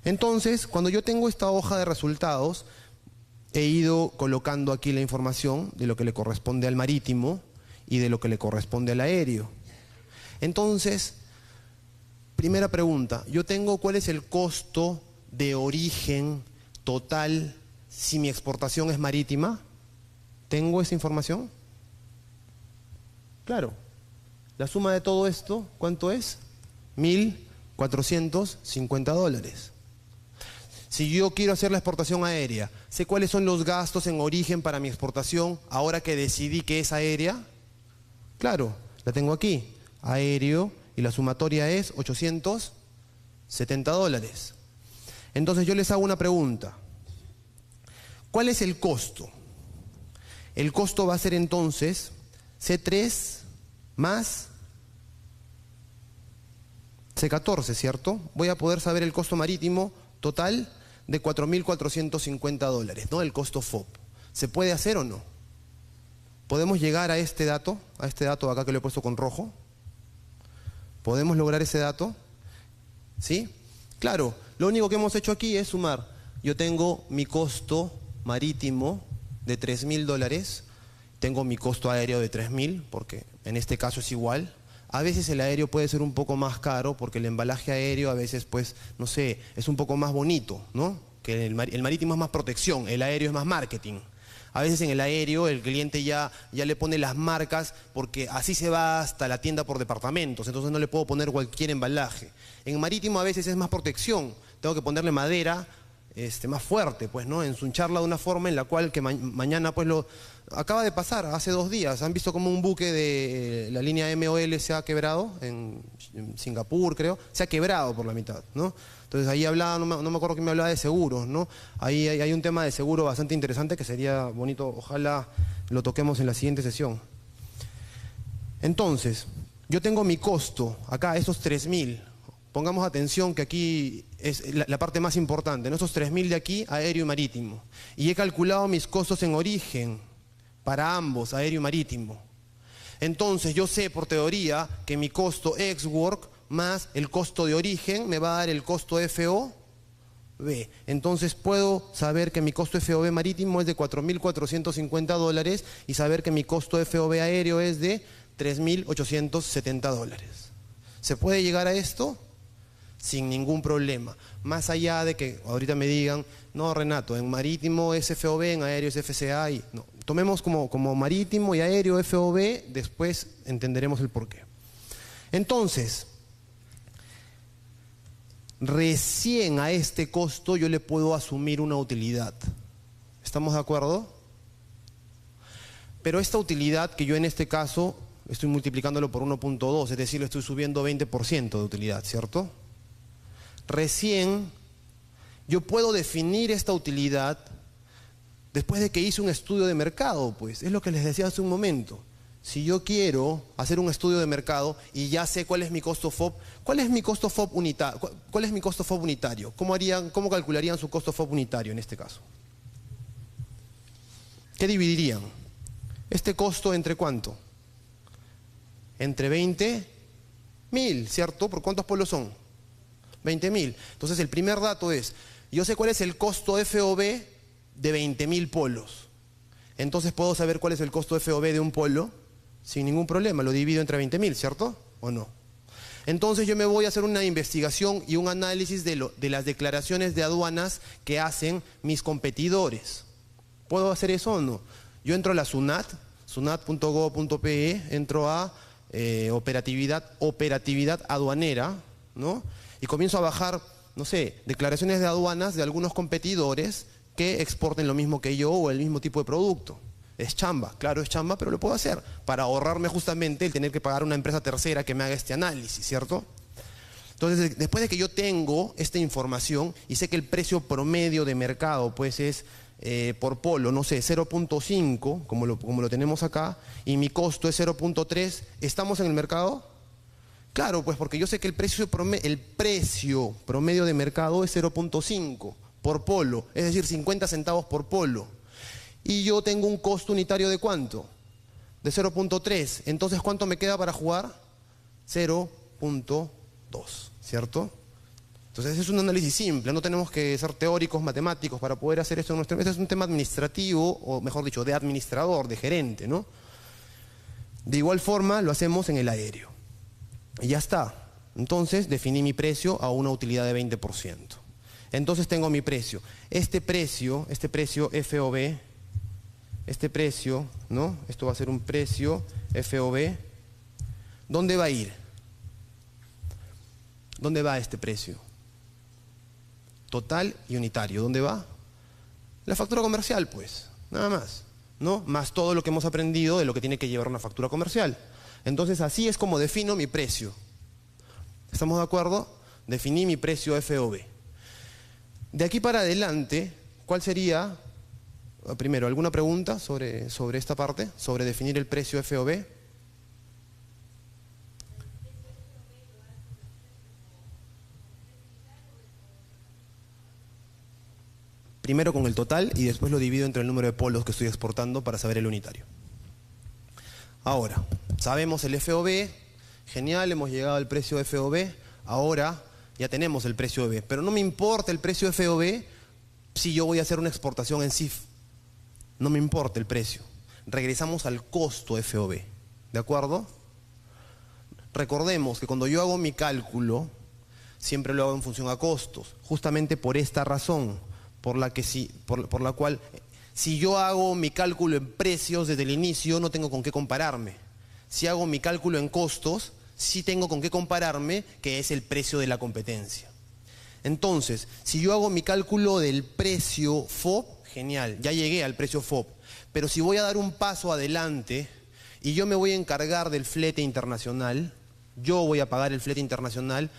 Speaker 1: Entonces, cuando yo tengo esta hoja de resultados, he ido colocando aquí la información de lo que le corresponde al marítimo y de lo que le corresponde al aéreo. Entonces, primera pregunta, yo tengo cuál es el costo de origen total si mi exportación es marítima. ¿Tengo esa información? Claro. La suma de todo esto, ¿cuánto es? $1.450. Si yo quiero hacer la exportación aérea, ¿sé cuáles son los gastos en origen para mi exportación ahora que decidí que es aérea? Claro, la tengo aquí. Aéreo, y la sumatoria es $870. Entonces yo les hago una pregunta. ¿Cuál es el costo? El costo va a ser entonces C3 más C14, ¿cierto? Voy a poder saber el costo marítimo total de $4.450, ¿no? El costo FOB. ¿Se puede hacer o no? ¿Podemos llegar a este dato acá que lo he puesto con rojo? ¿Podemos lograr ese dato? ¿Sí? Claro, lo único que hemos hecho aquí es sumar. Yo tengo mi costo marítimo de $3.000, tengo mi costo aéreo de 3.000, porque en este caso es igual. A veces el aéreo puede ser un poco más caro porque el embalaje aéreo a veces, pues, no sé, es un poco más bonito, ¿no? Que el marítimo es más protección, el aéreo es más marketing. A veces en el aéreo el cliente ya le pone las marcas porque así se va hasta la tienda por departamentos, entonces no le puedo poner cualquier embalaje. En marítimo a veces es más protección, tengo que ponerle madera más fuerte, pues, ¿no? Ensuncharla de una forma en la cual que mañana, pues, acaba de pasar, hace 2 días, han visto como un buque de la línea MOL se ha quebrado, en Singapur creo, se ha quebrado por la mitad, ¿no? Entonces ahí hablaba, no me acuerdo quién me hablaba de seguros, ¿no? Ahí hay un tema de seguro bastante interesante que sería bonito, ojalá lo toquemos en la siguiente sesión. Entonces, yo tengo mi costo, acá, esos 3.000, pongamos atención que aquí es la parte más importante, ¿no? Esos 3.000 de aquí, aéreo y marítimo. Y he calculado mis costos en origen para ambos, aéreo y marítimo. Entonces yo sé por teoría que mi costo ex-work más el costo de origen me va a dar el costo FOB. Entonces puedo saber que mi costo FOB marítimo es de $4.450 y saber que mi costo FOB aéreo es de $3.870. ¿Se puede llegar a esto? Sin ningún problema. Más allá de que ahorita me digan, no, Renato, en marítimo es FOB, en aéreo es FCA. No, tomemos como marítimo y aéreo FOB, después entenderemos el porqué. Entonces, recién a este costo yo le puedo asumir una utilidad. ¿Estamos de acuerdo? Pero esta utilidad que yo en este caso estoy multiplicándolo por 1.2, es decir, le estoy subiendo 20% de utilidad, ¿cierto? Recién yo puedo definir esta utilidad después de que hice un estudio de mercado, pues, es lo que les decía hace un momento. Si yo quiero hacer un estudio de mercado y ya sé cuál es mi costo FOB, ¿cuál es mi costo FOB unitario? ¿Cuál es mi costo FOB unitario? ¿Cómo calcularían su costo FOB unitario en este caso? ¿Qué dividirían? ¿Este costo entre cuánto? Entre 20.000, ¿cierto? ¿Por cuántos polos son? 20.000. Entonces el primer dato es, yo sé cuál es el costo FOB de 20.000 polos. Entonces puedo saber cuál es el costo FOB de un polo sin ningún problema, lo divido entre 20.000, ¿cierto? ¿O no? Entonces yo me voy a hacer una investigación y un análisis de las declaraciones de aduanas que hacen mis competidores. ¿Puedo hacer eso o no? Yo entro a la SUNAT, sunat.go.pe, entro a operatividad aduanera, ¿no? Y comienzo a bajar, no sé, declaraciones de aduanas de algunos competidores que exporten lo mismo que yo o el mismo tipo de producto. Es chamba, claro, es chamba, pero lo puedo hacer para ahorrarme justamente el tener que pagar a una empresa tercera que me haga este análisis, ¿cierto? Entonces, después de que yo tengo esta información y sé que el precio promedio de mercado pues es por polo, no sé, 0.5, como lo tenemos acá, y mi costo es 0.3, ¿estamos en el mercado? Claro, pues porque yo sé que el precio promedio de mercado es 0.5 por polo, es decir, 50 centavos por polo. Y yo tengo un costo unitario ¿de cuánto? De 0.3. Entonces, ¿cuánto me queda para jugar? 0.2, ¿cierto? Entonces, ese es un análisis simple. No tenemos que ser teóricos, matemáticos para poder hacer esto en nuestra empresa. Es un tema administrativo, o mejor dicho, de administrador, de gerente, ¿no? De igual forma, lo hacemos en el aéreo. Y ya está. Entonces, definí mi precio a una utilidad de 20%. Entonces, tengo mi precio. Este precio FOB, este precio, ¿no? Esto va a ser un precio FOB. ¿Dónde va a ir? ¿Dónde va este precio? Total y unitario. ¿Dónde va? La factura comercial, pues. Nada más, ¿no? Más todo lo que hemos aprendido de lo que tiene que llevar una factura comercial. Entonces, así es como defino mi precio. ¿Estamos de acuerdo? Definí mi precio FOB. De aquí para adelante, ¿cuál sería? Primero, ¿alguna pregunta sobre esta parte? Sobre definir el precio FOB. Primero con el total y después lo divido entre el número de polos que estoy exportando para saber el unitario. Ahora, sabemos el FOB, genial, hemos llegado al precio FOB, ahora ya tenemos el precio B, pero no me importa el precio FOB si yo voy a hacer una exportación en CIF. No me importa el precio. Regresamos al costo FOB, ¿de acuerdo? Recordemos que cuando yo hago mi cálculo, siempre lo hago en función a costos, justamente por esta razón, por la cual si yo hago mi cálculo en precios desde el inicio, no tengo con qué compararme. Si hago mi cálculo en costos, sí tengo con qué compararme, que es el precio de la competencia. Entonces, si yo hago mi cálculo del precio FOB, genial, ya llegué al precio FOB. Pero si voy a dar un paso adelante y yo me voy a encargar del flete internacional, yo voy a pagar el flete internacional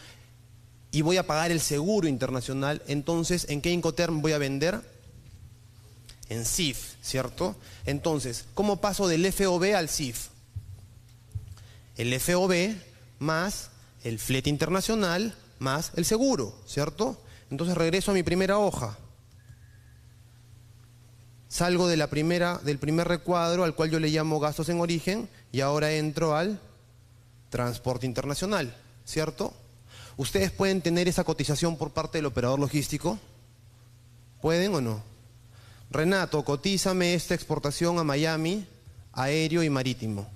Speaker 1: y voy a pagar el seguro internacional, entonces, ¿en qué Incoterm voy a vender? En CIF, ¿cierto? Entonces, ¿cómo paso del FOB al CIF? El FOB más el flete internacional más el seguro, ¿cierto? Entonces regreso a mi primera hoja. Salgo del primer recuadro al cual yo le llamo gastos en origen y ahora entro al transporte internacional, ¿cierto? ¿Ustedes pueden tener esa cotización por parte del operador logístico? ¿Pueden o no? Renato, cotízame esta exportación a Miami, aéreo y marítimo.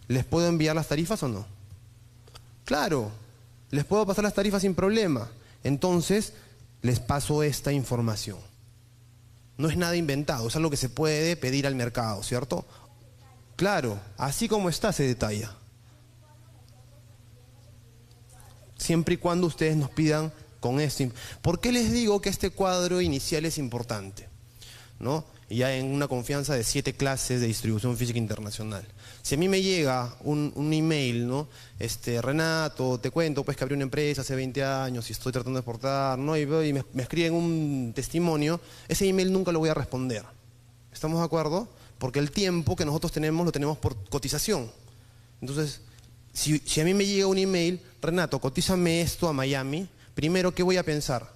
Speaker 1: ¿Les puedo enviar las tarifas o no? Claro, les puedo pasar las tarifas sin problema. Entonces, les paso esta información. No es nada inventado, es algo que se puede pedir al mercado, ¿cierto? Claro, así como está se detalla. Siempre y cuando ustedes nos pidan con esto. ¿Por qué les digo que este cuadro inicial es importante? ¿No? Ya en una confianza de 7 clases de distribución física internacional. Si a mí me llega un email, ¿no? Renato, te cuento pues que abrí una empresa hace 20 años y estoy tratando de exportar, ¿no? Y me escriben un testimonio, ese email nunca lo voy a responder. ¿Estamos de acuerdo? Porque el tiempo que nosotros tenemos lo tenemos por cotización. Entonces, si a mí me llega un email, Renato, cotízame esto a Miami, primero, ¿qué voy a pensar?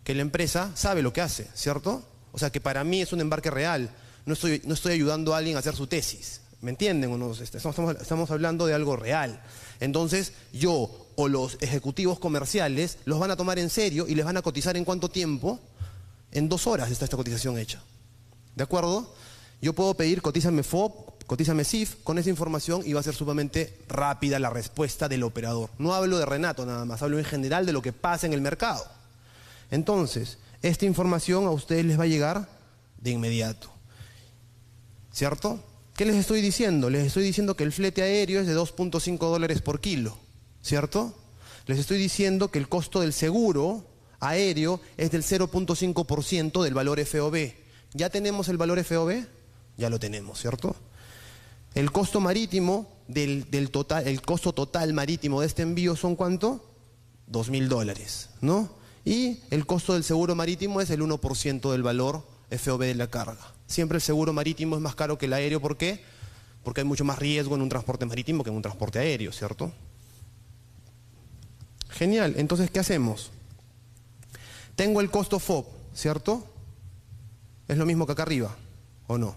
Speaker 1: Que la empresa sabe lo que hace, ¿cierto? O sea, que para mí es un embarque real. No estoy ayudando a alguien a hacer su tesis. ¿Me entienden o no? Estamos hablando de algo real. Entonces, yo o los ejecutivos comerciales los van a tomar en serio y les van a cotizar ¿en cuánto tiempo? En 2 horas está esta cotización hecha. ¿De acuerdo? Yo puedo pedir cotízame FOB, cotízame CIF con esa información y va a ser sumamente rápida la respuesta del operador. No hablo de Renato nada más, hablo en general de lo que pasa en el mercado. Entonces, esta información a ustedes les va a llegar de inmediato. ¿Cierto? ¿Qué les estoy diciendo? Les estoy diciendo que el flete aéreo es de $2.5 por kilo. ¿Cierto? Les estoy diciendo que el costo del seguro aéreo es del 0.5% del valor FOB. ¿Ya tenemos el valor FOB? Ya lo tenemos, ¿cierto? El costo marítimo el costo total marítimo de este envío son ¿cuánto? $2.000, ¿no? Y el costo del seguro marítimo es el 1% del valor FOB de la carga. Siempre el seguro marítimo es más caro que el aéreo, ¿por qué? Porque hay mucho más riesgo en un transporte marítimo que en un transporte aéreo, ¿cierto? Genial, entonces, ¿qué hacemos? Tengo el costo FOB, ¿cierto? ¿Es lo mismo que acá arriba o no?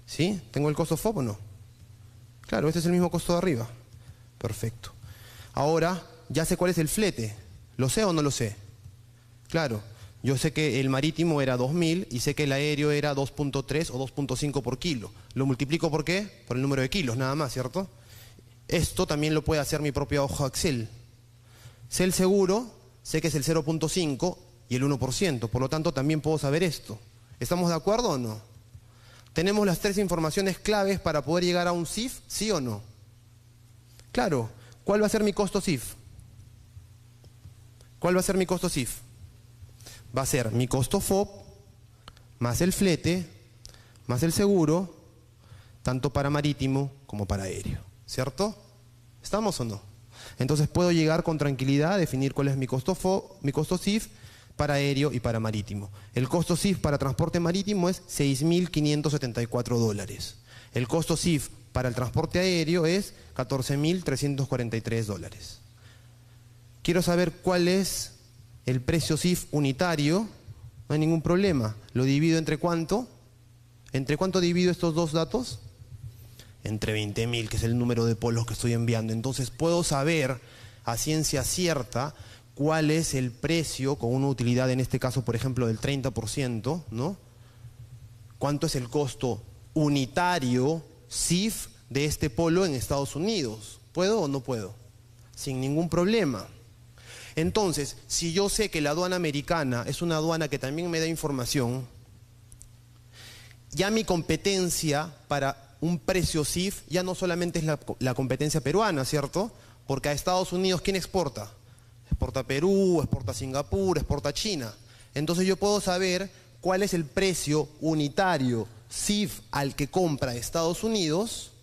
Speaker 1: ¿Sí? ¿Tengo el costo FOB o no? Claro, este es el mismo costo de arriba. Perfecto. Ahora, ya sé cuál es el flete. ¿Lo sé o no lo sé? Claro, yo sé que el marítimo era 2.000 y sé que el aéreo era 2.3 o 2.5 por kilo. ¿Lo multiplico por qué? Por el número de kilos, nada más, ¿cierto? Esto también lo puede hacer mi propia hoja Excel. Sé el seguro, sé que es el 0.5 y el 1%, por lo tanto también puedo saber esto. ¿Estamos de acuerdo o no? ¿Tenemos las 3 informaciones claves para poder llegar a un CIF, sí o no? Claro, ¿cuál va a ser mi costo CIF? ¿Cuál va a ser mi costo CIF? Va a ser mi costo FOB, más el flete, más el seguro, tanto para marítimo como para aéreo, ¿cierto? ¿Estamos o no? Entonces puedo llegar con tranquilidad a definir cuál es mi costo FOB, mi costo CIF, para aéreo y para marítimo. El costo CIF para transporte marítimo es $6.574. El costo CIF para el transporte aéreo es $14.343. Quiero saber cuál es el precio CIF unitario. No hay ningún problema. ¿Lo divido entre cuánto? ¿Entre cuánto divido estos dos datos? Entre 20.000, que es el número de polos que estoy enviando. Entonces puedo saber a ciencia cierta cuál es el precio con una utilidad, en este caso, por ejemplo, del 30%, ¿no? ¿Cuánto es el costo unitario CIF de este polo en Estados Unidos? ¿Puedo o no puedo? Sin ningún problema. Entonces, si yo sé que la aduana americana es una aduana que también me da información, ya mi competencia para un precio CIF ya no solamente es la competencia peruana, ¿cierto? Porque a Estados Unidos, ¿quién exporta? Exporta Perú, exporta Singapur, exporta China. Entonces yo puedo saber cuál es el precio unitario CIF al que compra Estados Unidos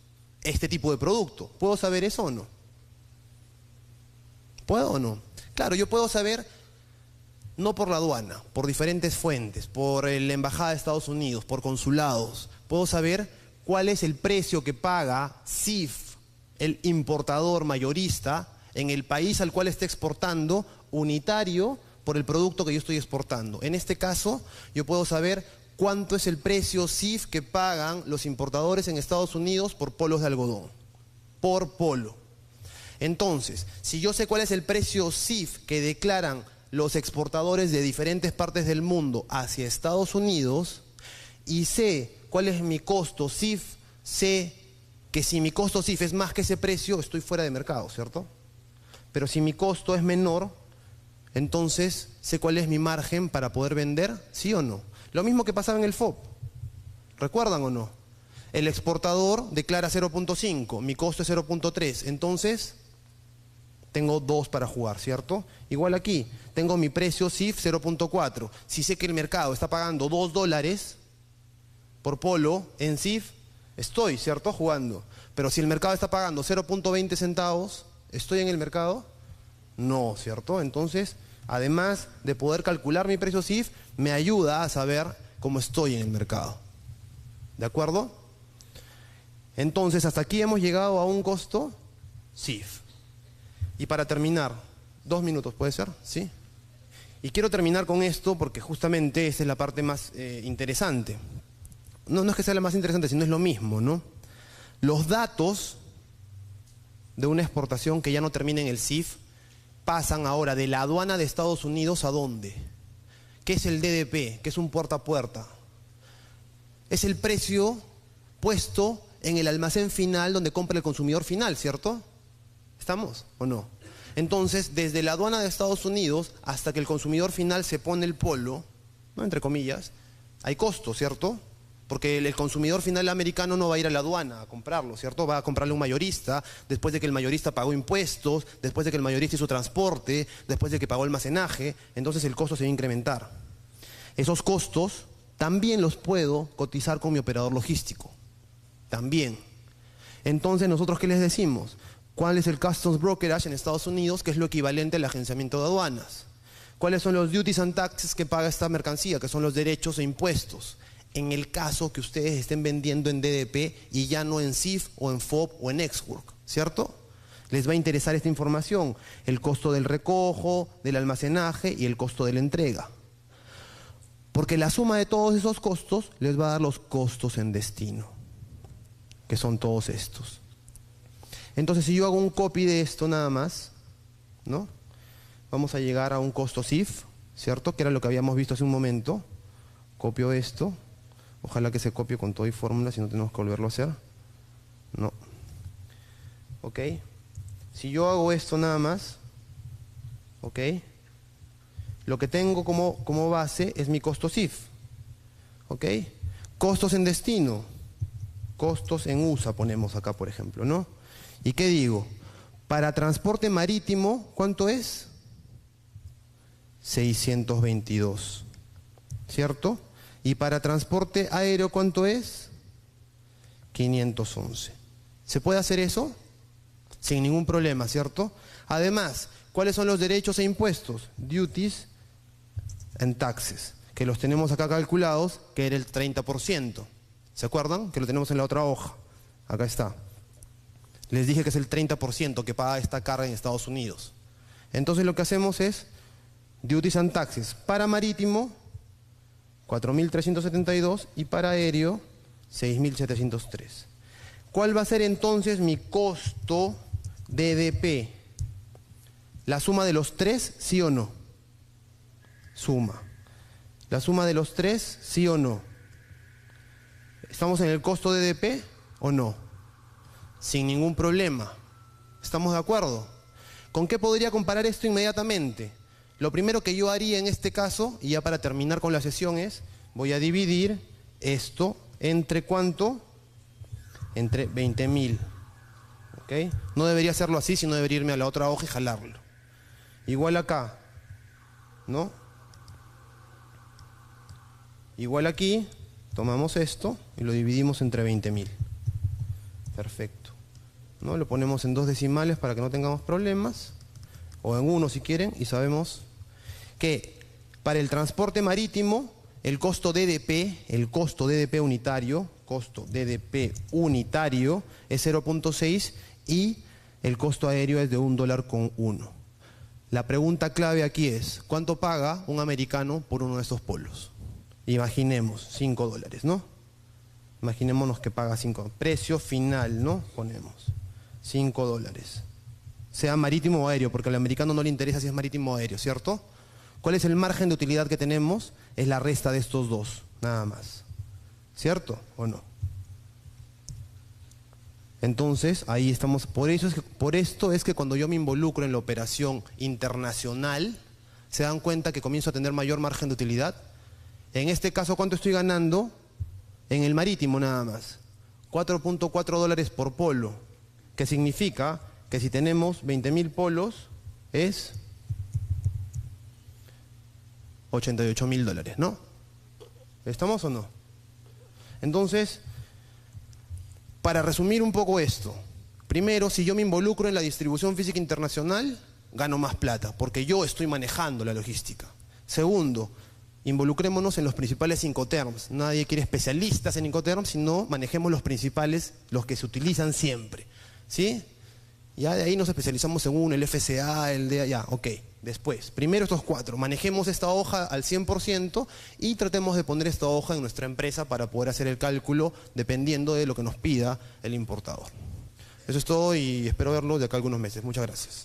Speaker 1: este tipo de producto. ¿Puedo saber eso o no? ¿Puedo o no? Claro, yo puedo saber, no por la aduana, por diferentes fuentes, por la embajada de Estados Unidos, por consulados. Puedo saber cuál es el precio que paga CIF, el importador mayorista, en el país al cual está exportando, unitario por el producto que yo estoy exportando. En este caso, yo puedo saber cuánto es el precio CIF que pagan los importadores en Estados Unidos por polos de algodón, por polo. Entonces, si yo sé cuál es el precio CIF que declaran los exportadores de diferentes partes del mundo hacia Estados Unidos, y sé cuál es mi costo CIF, sé que si mi costo CIF es más que ese precio, estoy fuera de mercado, ¿cierto? Pero si mi costo es menor, entonces sé cuál es mi margen para poder vender, ¿sí o no? Lo mismo que pasaba en el FOB. ¿Recuerdan o no? El exportador declara 0.5, mi costo es 0.3, entonces tengo 2 para jugar, ¿cierto? Igual aquí, tengo mi precio CIF 0.4. Si sé que el mercado está pagando $2 por polo en CIF, estoy, ¿cierto? Jugando. Pero si el mercado está pagando 0.20 centavos, ¿estoy en el mercado? No, ¿cierto? Entonces, además de poder calcular mi precio CIF, me ayuda a saber cómo estoy en el mercado. ¿De acuerdo? Entonces, hasta aquí hemos llegado a un costo CIF. Y para terminar, 2 minutos, ¿puede ser? ¿Sí? Y quiero terminar con esto porque justamente esa es la parte más interesante. No es que sea la más interesante, sino es lo mismo, ¿no? Los datos de una exportación que ya no termina en el CIF pasan ahora de la aduana de Estados Unidos ¿a dónde? ¿Qué es el DDP? ¿Qué es un puerta a puerta? Es el precio puesto en el almacén final donde compra el consumidor final, ¿cierto? ¿Estamos o no? Entonces, desde la aduana de Estados Unidos hasta que el consumidor final se pone el polo, ¿no? Entre comillas, hay costo, ¿cierto? Porque el consumidor final americano no va a ir a la aduana a comprarlo, ¿cierto? Va a comprarle a un mayorista, después de que el mayorista pagó impuestos, después de que el mayorista hizo transporte, después de que pagó almacenaje, entonces el costo se va a incrementar. Esos costos también los puedo cotizar con mi operador logístico. También. Entonces, ¿nosotros qué les decimos? ¿Cuál es el Customs Brokerage en Estados Unidos, que es lo equivalente al agenciamiento de aduanas? ¿Cuáles son los duties and taxes que paga esta mercancía, que son los derechos e impuestos? En el caso que ustedes estén vendiendo en DDP y ya no en CIF o en FOB o en Ex-Work, ¿cierto? Les va a interesar esta información, el costo del recojo, del almacenaje y el costo de la entrega. Porque la suma de todos esos costos les va a dar los costos en destino, que son todos estos. Entonces, si yo hago un copy de esto nada más, ¿no? Vamos a llegar a un costo CIF, ¿cierto? Que era lo que habíamos visto hace un momento. Copio esto. Ojalá que se copie con todo y fórmula, si no tenemos que volverlo a hacer. No. ¿Ok? Si yo hago esto nada más, ¿ok? Lo que tengo como base es mi costo CIF. ¿Ok? Costos en destino. Costos en USA ponemos acá, por ejemplo, ¿no? ¿Y qué digo? Para transporte marítimo, ¿cuánto es? 622. ¿Cierto? Y para transporte aéreo, ¿cuánto es? 511. ¿Se puede hacer eso? Sin ningún problema, ¿cierto? Además, ¿cuáles son los derechos e impuestos? Duties and taxes, que los tenemos acá calculados, que era el 30%. ¿Se acuerdan? Que lo tenemos en la otra hoja. Acá está. Les dije que es el 30% que paga esta carga en Estados Unidos. Entonces lo que hacemos es duties and taxes. Para marítimo, 4.372 y para aéreo, 6.703. ¿Cuál va a ser entonces mi costo DDP? ¿La suma de los tres, sí o no? Suma. ¿La suma de los tres, sí o no? ¿Estamos en el costo DDP o no? Sin ningún problema. ¿Estamos de acuerdo? ¿Con qué podría comparar esto inmediatamente? Lo primero que yo haría en este caso, y ya para terminar con la sesión, es voy a dividir esto entre ¿cuánto? Entre 20.000. ¿Ok? No debería hacerlo así, sino debería irme a la otra hoja y jalarlo. Igual acá, ¿no? Igual aquí, tomamos esto y lo dividimos entre 20.000. Perfecto. ¿No? Lo ponemos en 2 decimales para que no tengamos problemas, o en 1 si quieren, y sabemos que para el transporte marítimo, el costo DDP unitario, es 0.6 y el costo aéreo es de $1.1. La pregunta clave aquí es, ¿cuánto paga un americano por uno de estos polos? Imaginemos, $5, ¿no? Imaginémonos que paga 5. Precio final, ¿no? Ponemos $5. Sea marítimo o aéreo, porque al americano no le interesa si es marítimo o aéreo, ¿cierto? ¿Cuál es el margen de utilidad que tenemos? Es la resta de estos dos, nada más. ¿Cierto o no? Entonces, ahí estamos. Por esto es que cuando yo me involucro en la operación internacional, se dan cuenta que comienzo a tener mayor margen de utilidad. En este caso, ¿cuánto estoy ganando? En el marítimo nada más. $4.4 por polo. Que significa que si tenemos 20.000 polos, es $88.000, ¿no? ¿Estamos o no? Entonces, para resumir un poco esto, primero, si yo me involucro en la distribución física internacional, gano más plata, porque yo estoy manejando la logística. Segundo, involucrémonos en los principales Incoterms. Nadie quiere especialistas en Incoterms, sino manejemos los principales, los que se utilizan siempre. ¿Sí? Ya de ahí nos especializamos en uno, el FCA, el DA, ya, ok. Después, primero estos 4, manejemos esta hoja al 100% y tratemos de poner esta hoja en nuestra empresa para poder hacer el cálculo dependiendo de lo que nos pida el importador. Eso es todo y espero verlo de acá a algunos meses. Muchas gracias.